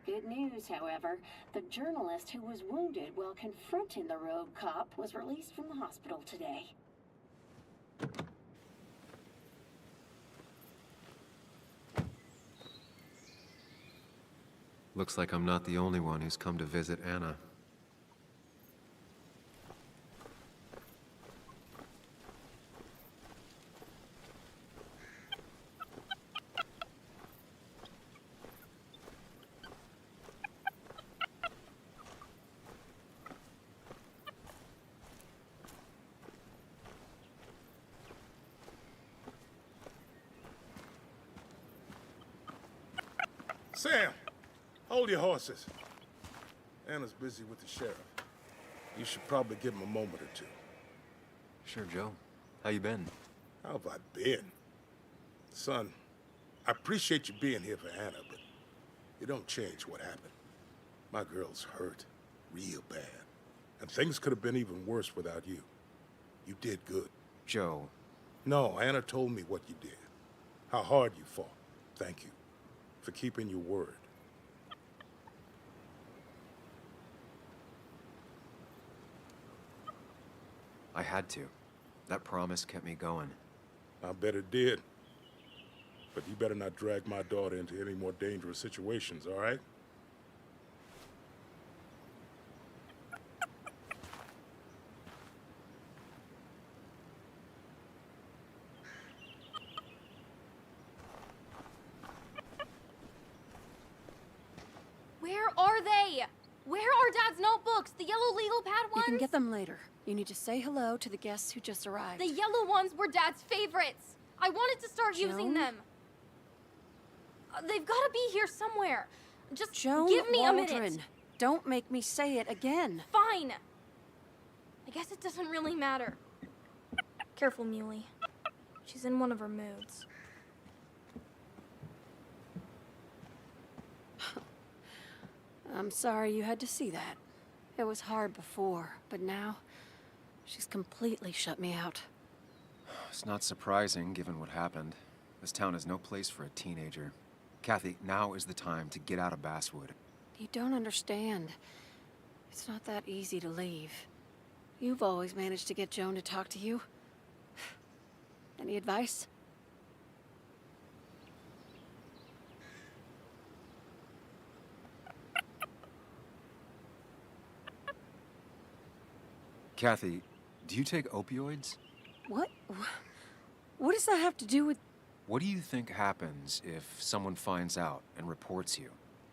Good news, however, the journalist who was wounded while confronting the rogue cop was released from the hospital today. Looks like I'm not the only one who's come to visit Anna. Sam, hold your horses. Anna's busy with the sheriff. You should probably give him a moment or two. Sure, Joe. How you been? How have I been? Son, I appreciate you being here for Anna, but it don't change what happened. My girl's hurt, real bad. And things could have been even worse without you. You did good. Joe. No, Anna told me what you did. How hard you fought. Thank you for keeping your word. I had to. That promise kept me going. I bet it did. But you better not drag my daughter into any more dangerous situations, all right? Where are they? Where are Dad's notebooks? The yellow legal pad ones? You can get them later. You need to say hello to the guests who just arrived. The yellow ones were Dad's favorites. I wanted to start using them. They've got to be here somewhere. Just Joan give me Waldron. a minute. Don't make me say it again. Fine. guess it doesn't really matter. Careful, Muley. She's in one of her moods. I'm sorry you had to see that. It was hard before, but now she's completely shut me out. It's not surprising, given what happened. This town is no place for a teenager. Kathy, now is the time to get out of Basswood. You don't understand. It's not that easy to leave. You've always managed to get Joan to talk to you. Any advice? Kathy, do you take opioids? What? What does that have to do with... What do you think happens if someone finds out and reports you?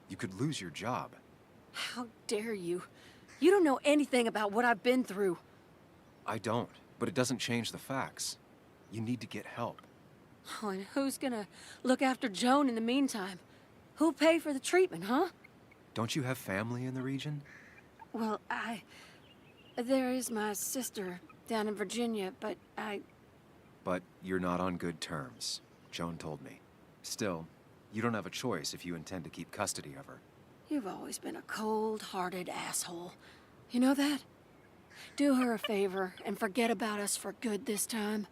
You could lose your job. How dare you? You don't know anything about what I've been through. I don't, but it doesn't change the facts. You need to get help. Oh, and who's gonna look after Joan in the meantime? Who'll pay for the treatment, huh? Don't you have family in the region? Well, there is my sister down in Virginia, but But you're not on good terms, Joan told me. Still, you don't have a choice if you intend to keep custody of her. You've always been a cold-hearted asshole. You know that? Do her a favor and forget about us for good this time.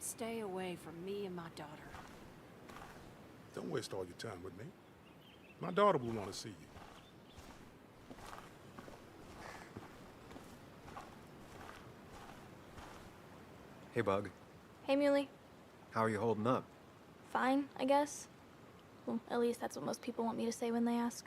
Stay away from me and my daughter. Don't waste all your time with me. My daughter will want to see you. Hey, Bug. Hey, Muley. How are you holding up? Fine, I guess. Well, at least that's what most people want me to say when they ask.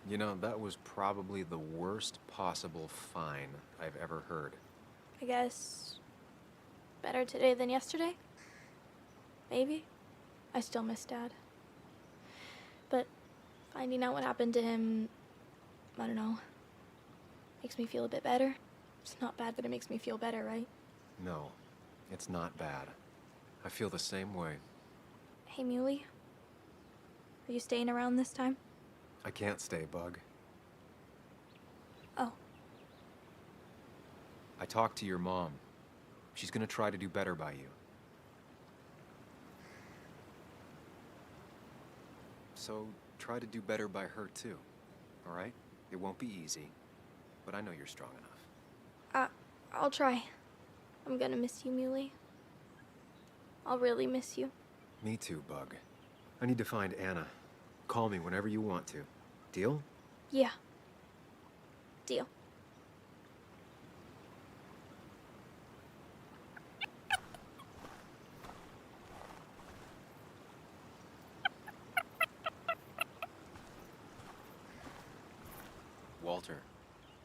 You know, that was probably the worst possible fine I've ever heard. I guess better today than yesterday? Maybe. I still miss Dad. But finding out what happened to him, I don't know, makes me feel a bit better. It's not bad, but it makes me feel better, right? No, it's not bad. I feel the same way. Hey, Muley. Are you staying around this time? I can't stay, Bug. Oh. I talked to your mom. She's gonna try to do better by you. So, try to do better by her too, all right? It won't be easy, but I know you're strong enough. I'll try. I'm gonna miss you, Muley. I'll really miss you. Me too, Bug. I need to find Anna. Call me whenever you want to. Deal? Yeah. Deal. Walter.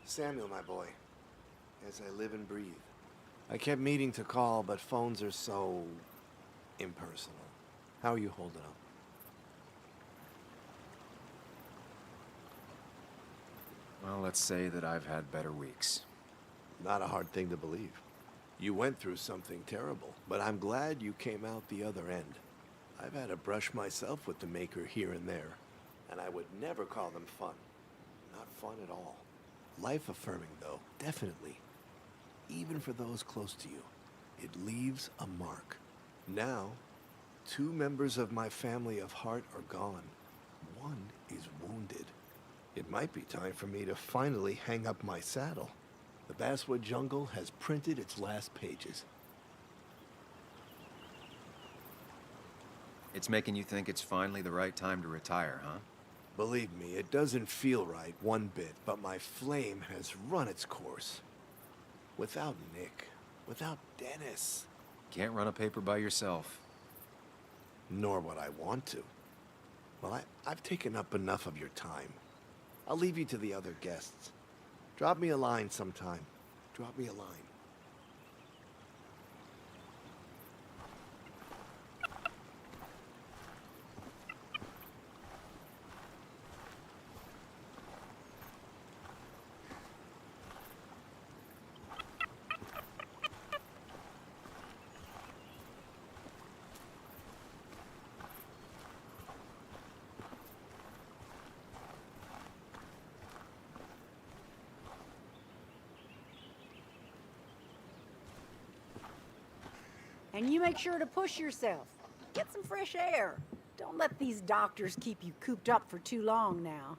Samuel, my boy. As I live and breathe. I kept meaning to call, but phones are so impersonal. How are you holding up? Well, let's say that I've had better weeks. Not a hard thing to believe. You went through something terrible, but I'm glad you came out the other end. I've had a brush myself with the Maker here and there, and I would never call them fun. Not fun at all. Life-affirming, though, definitely. Even for those close to you, it leaves a mark. Now, 2 members of my family of heart are gone. 1 is wounded. It might be time for me to finally hang up my saddle. The Basswood Jungle has printed its last pages. It's making you think it's finally the right time to retire, huh? Believe me, it doesn't feel right one bit, but my flame has run its course. Without Nick, without Dennis. Can't run a paper by yourself. Nor would I want to. Well, I've taken up enough of your time. I'll leave you to the other guests. Drop me a line sometime. Drop me a line. And you make sure to push yourself. Get some fresh air. Don't let these doctors keep you cooped up for too long now.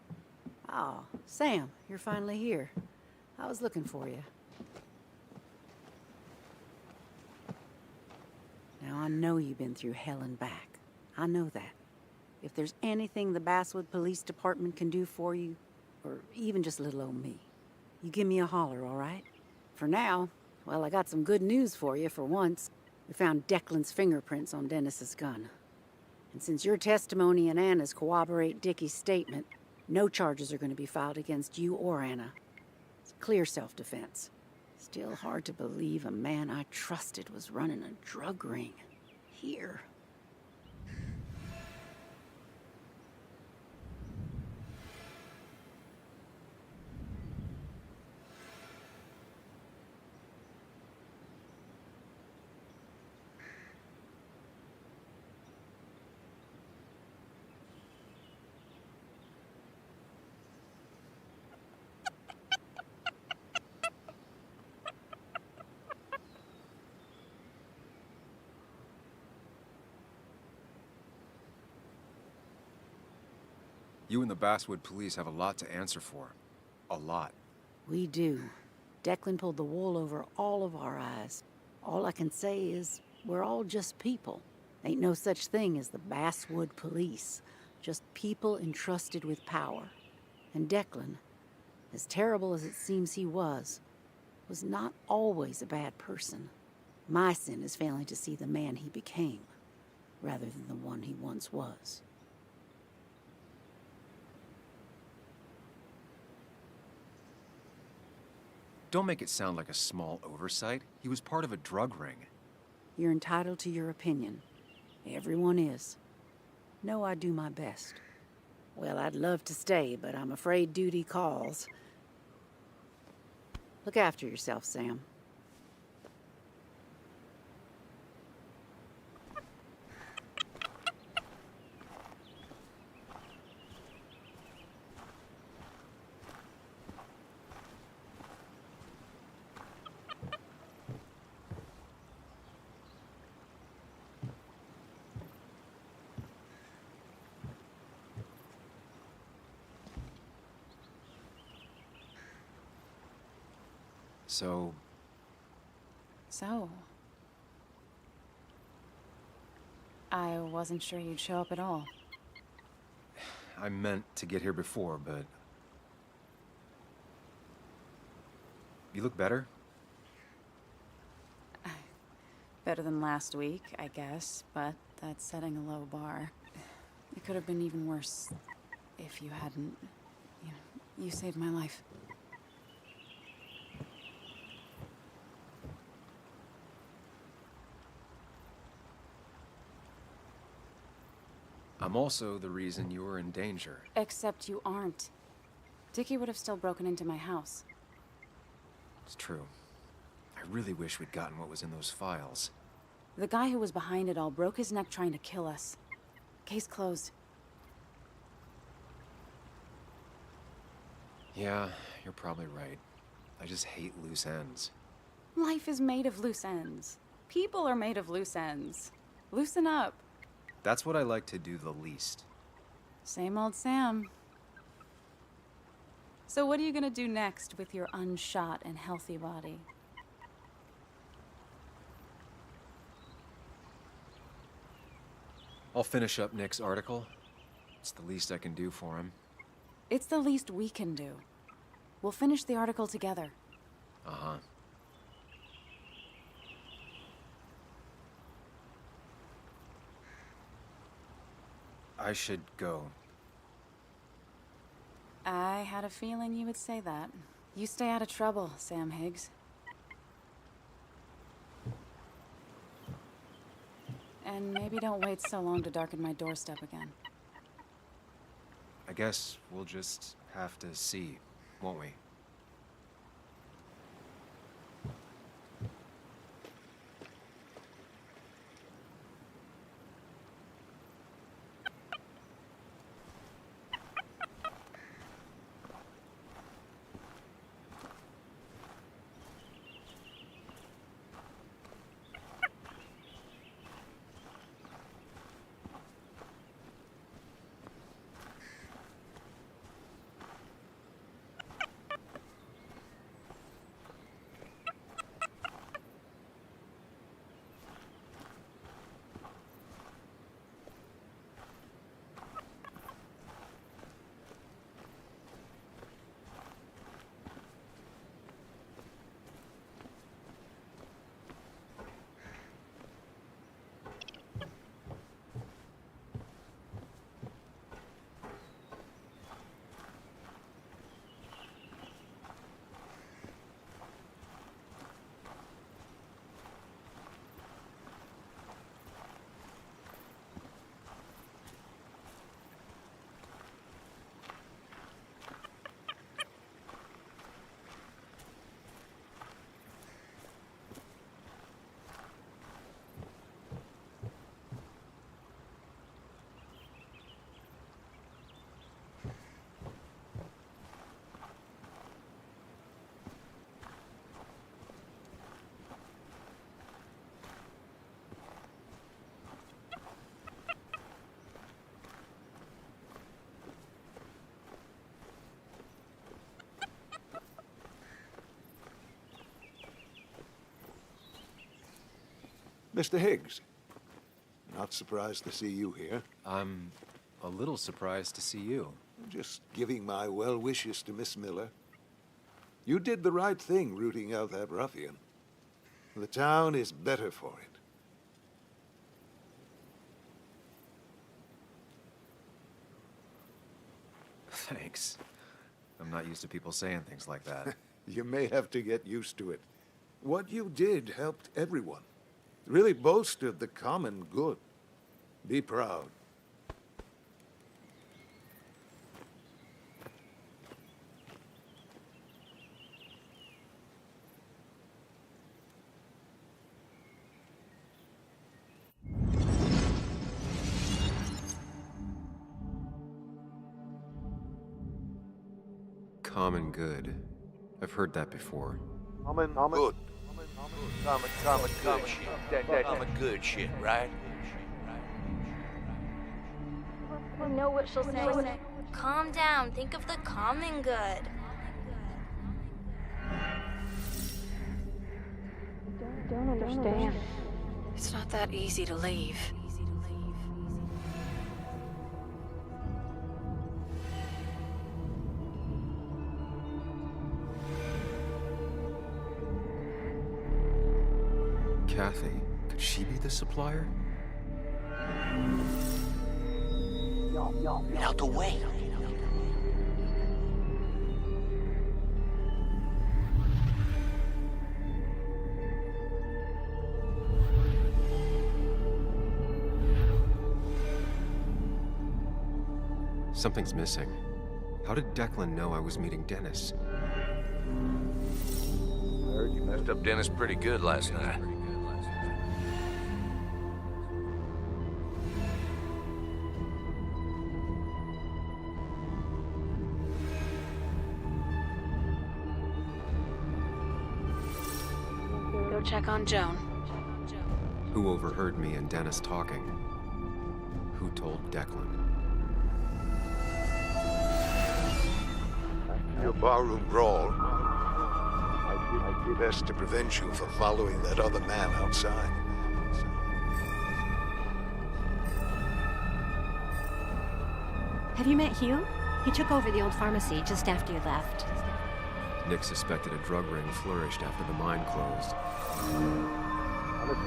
Oh, Sam, you're finally here. I was looking for you. Now, I know you've been through hell and back. I know that. If there's anything the Basswood Police Department can do for you, or even just little old me, you give me a holler, all right? For now, well, I got some good news for you for once. We found Declan's fingerprints on Dennis's gun. And since your testimony and Anna's corroborate Dickie's statement, no charges are going to be filed against you or Anna. It's clear self-defense. Still hard to believe a man I trusted was running a drug ring. Here. You and the Basswood police have a lot to answer for. A lot. We do. Declan pulled the wool over all of our eyes. All I can say is, we're all just people. Ain't no such thing as the Basswood police. Just people entrusted with power. And Declan, as terrible as it seems he was not always a bad person. My sin is failing to see the man he became, rather than the one he once was. Don't make it sound like a small oversight. He was part of a drug ring. You're entitled to your opinion. Everyone is. Know I do my best. Well, I'd love to stay, but I'm afraid duty calls. Look after yourself, Sam. So... I wasn't sure you'd show up at all. I meant to get here before, but... You look better? Better than last week, I guess, but that's setting a low bar. It could have been even worse if you hadn't... you saved my life. I'm also the reason you were in danger. Except you aren't. Dickie would have still broken into my house. It's true. I really wish we'd gotten what was in those files. The guy who was behind it all broke his neck trying to kill us. Case closed. Yeah, you're probably right. I just hate loose ends. Life is made of loose ends. People are made of loose ends. Loosen up. That's what I like to do the least. Same old Sam. So what are you gonna do next with your unshot and healthy body? I'll finish up Nick's article. It's the least I can do for him. It's the least we can do. We'll finish the article together. Uh-huh. I should go. I had a feeling you would say that. You stay out of trouble, Sam Higgs. And maybe don't wait so long to darken my doorstep again. I guess we'll just have to see, won't we? Mr. Higgs, not surprised to see you here. I'm a little surprised to see you. Just giving my well wishes to Miss Miller. You did the right thing rooting out that ruffian. The town is better for it. Thanks. I'm not used to people saying things like that. You may have to get used to it. What you did helped everyone. Really bolstered the common good. Be proud. Common good. I've heard that before. Good. Common good shit, right? I know what she'll say. Calm down. Think of the common good. Don't understand. It's not that easy to leave. Kathy, could she be the supplier? Get out the way. Something's missing. How did Declan know I was meeting Dennis? I heard you messed up Dennis pretty good last night. check on Joan. Who overheard me and Dennis talking? Who told Declan? Your barroom brawl. I did best to prevent you from following that other man outside. Have you met Hugh? He took over the old pharmacy just after you left. Nick suspected a drug ring flourished after the mine closed.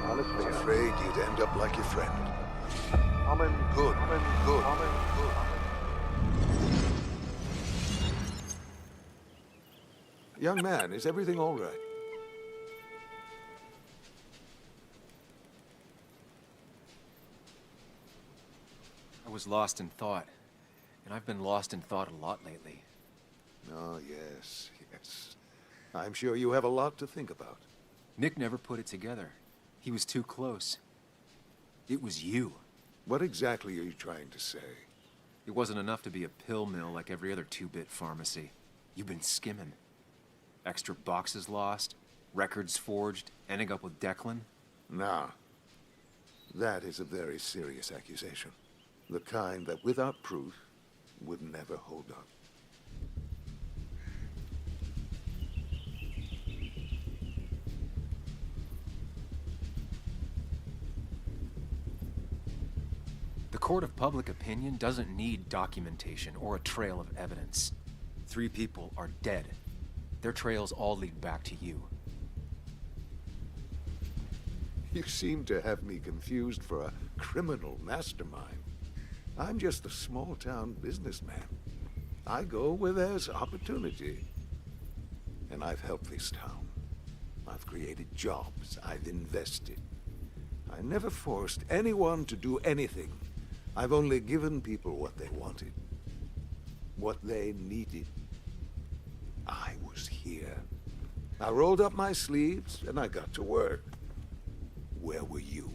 Honestly, afraid you'd end up like your friend. Good. Young man, is everything all right? I was lost in thought, and I've been lost in thought a lot lately. Oh, yes. I'm sure you have a lot to think about. Nick never put it together. He was too close. It was you. What exactly are you trying to say? It wasn't enough to be a pill mill like every other two-bit pharmacy. You've been skimming. Extra boxes lost, records forged, ending up with Declan. Nah. That is a very serious accusation. The kind that, without proof, would never hold up. The court of public opinion doesn't need documentation or a trail of evidence. 3 people are dead. Their trails all lead back to you. You seem to have me confused for a criminal mastermind. I'm just a small-town businessman. I go where there's opportunity. And I've helped this town. I've created jobs. I've invested. I never forced anyone to do anything. I've only given people what they wanted. What they needed. I was here. I rolled up my sleeves and I got to work. Where were you?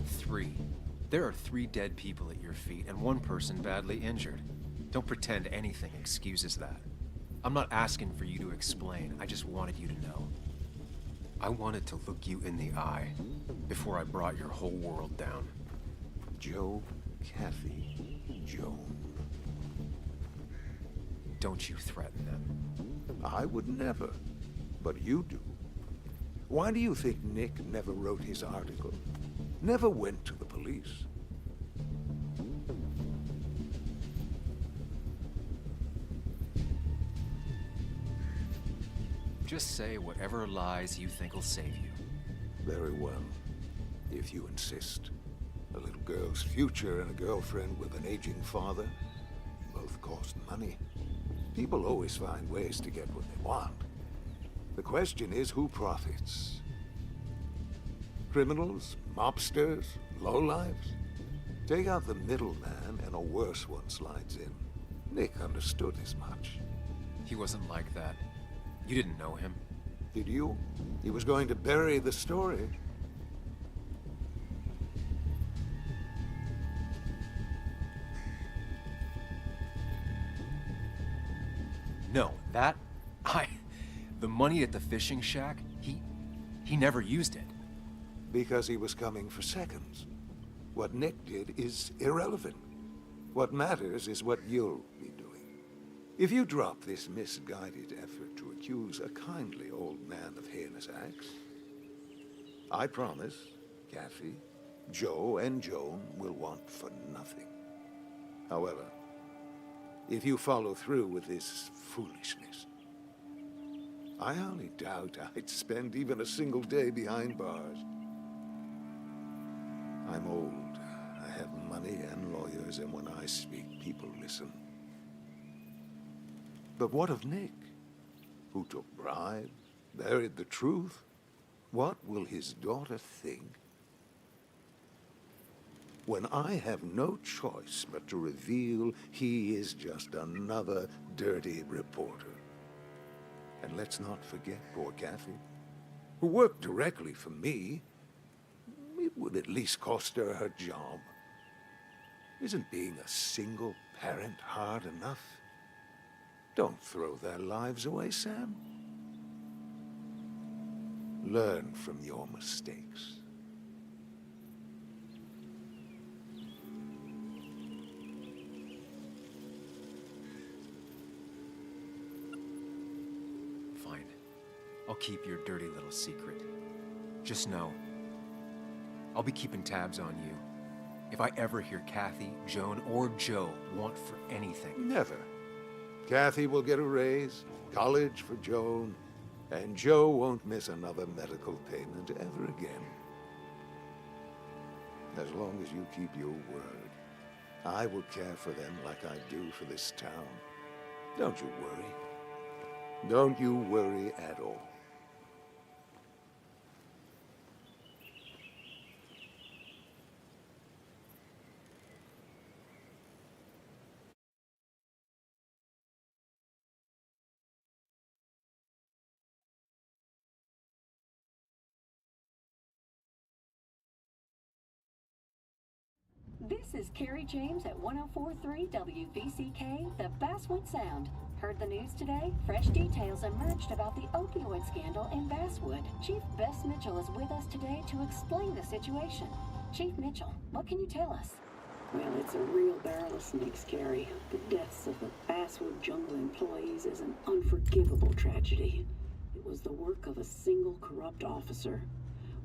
Three. There are 3 dead people at your feet and 1 person badly injured. Don't pretend anything excuses that. I'm not asking for you to explain. I just wanted you to know. I wanted to look you in the eye before I brought your whole world down. Joe, Kathy, Joan. Don't you threaten them. I would never. But you do. Why do you think Nick never wrote his article? Never went to the police? Just say whatever lies you think will save you. Very well, if you insist. A little girl's future and a girlfriend with an aging father both cost money. People always find ways to get what they want. The question is, who profits? Criminals? Mobsters? Lowlifes? Take out the middleman and a worse one slides in. Nick understood as much. He wasn't like that. You didn't know him. Did you? He was going to bury the story. No, the money at the fishing shack, he never used it. Because he was coming for seconds. What Nick did is irrelevant. What matters is what you'll be doing. If you drop this misguided effort to accuse a kindly old man of heinous acts, I promise Kathy, Joe, and Joan will want for nothing. However, if you follow through with this foolishness, I hardly doubt I'd spend even a single day behind bars. I'm old. I have money and lawyers, and when I speak, people listen. But what of Nick? Who took bribes, buried the truth? What will his daughter think when I have no choice but to reveal he is just another dirty reporter? And let's not forget poor Kathy, who worked directly for me. It would at least cost her her job. Isn't being a single parent hard enough? Don't throw their lives away, Sam. Learn from your mistakes. Fine. I'll keep your dirty little secret. Just know, I'll be keeping tabs on you. If I ever hear Kathy, Joan, or Joe want for anything. Never. Kathy will get a raise, college for Joan, and Joe won't miss another medical payment ever again. As long as you keep your word, I will care for them like I do for this town. Don't you worry. Don't you worry at all. This is Carrie James at 104.3 WVCK, the Basswood Sound. Heard the news today? Fresh details emerged about the opioid scandal in Basswood. Chief Bess Mitchell is with us today to explain the situation. Chief Mitchell, what can you tell us? Well, it's a real barrel of snakes, Carrie. The deaths of the Basswood Jungle employees is an unforgivable tragedy. It was the work of a single corrupt officer.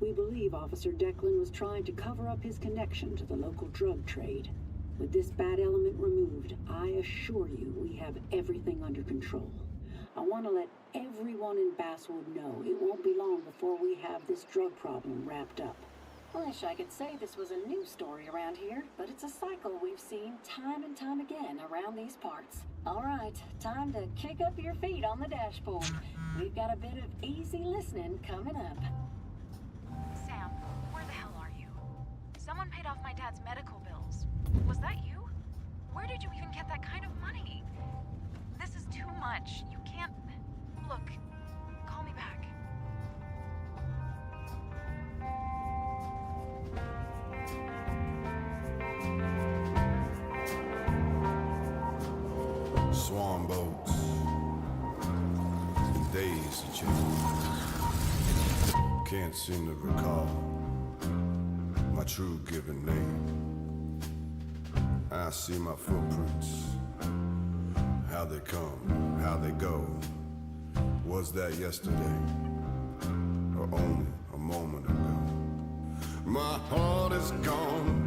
We believe Officer Declan was trying to cover up his connection to the local drug trade. With this bad element removed, I assure you we have everything under control. I want to let everyone in Basswood know it won't be long before we have this drug problem wrapped up. Wish I could say this was a new story around here, but it's a cycle we've seen time and time again around these parts. All right, time to kick up your feet on the dashboard. We've got a bit of easy listening coming up. Sam, where the hell are you? Someone paid off my dad's medical bills. Was that you? Where did you even get that kind of money? This is too much. You can't... Look, call me back. Swan boats, and days to change. Can't seem to recall my true given name. I see my footprints, how they come, how they go. Was that yesterday, or only a moment ago? My heart is gone.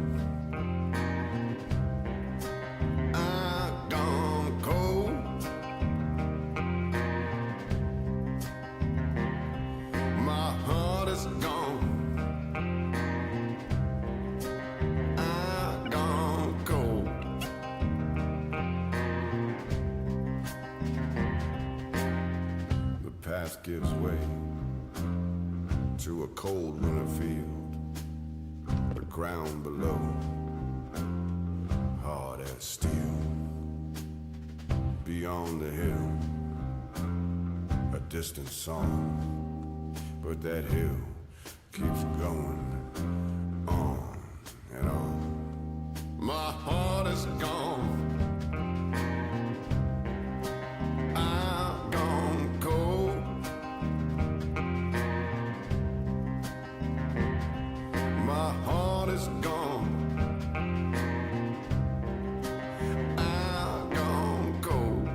I've gone cold. My heart is gone. I've gone cold. The path gives way to a cold winter field. The ground below, hard as steel. Beyond the hill, a distant song, but that hill keeps going on and on. My heart is gone. I've gone cold. My heart is gone. I've gone cold.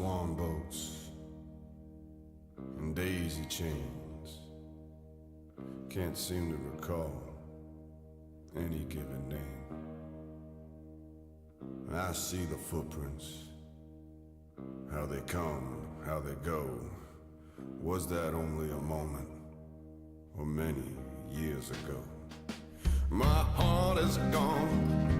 swan boats and daisy chains. Can't seem to recall any given name. I see the footprints, how they come, how they go. Was that only a moment, or many years ago? My heart is gone,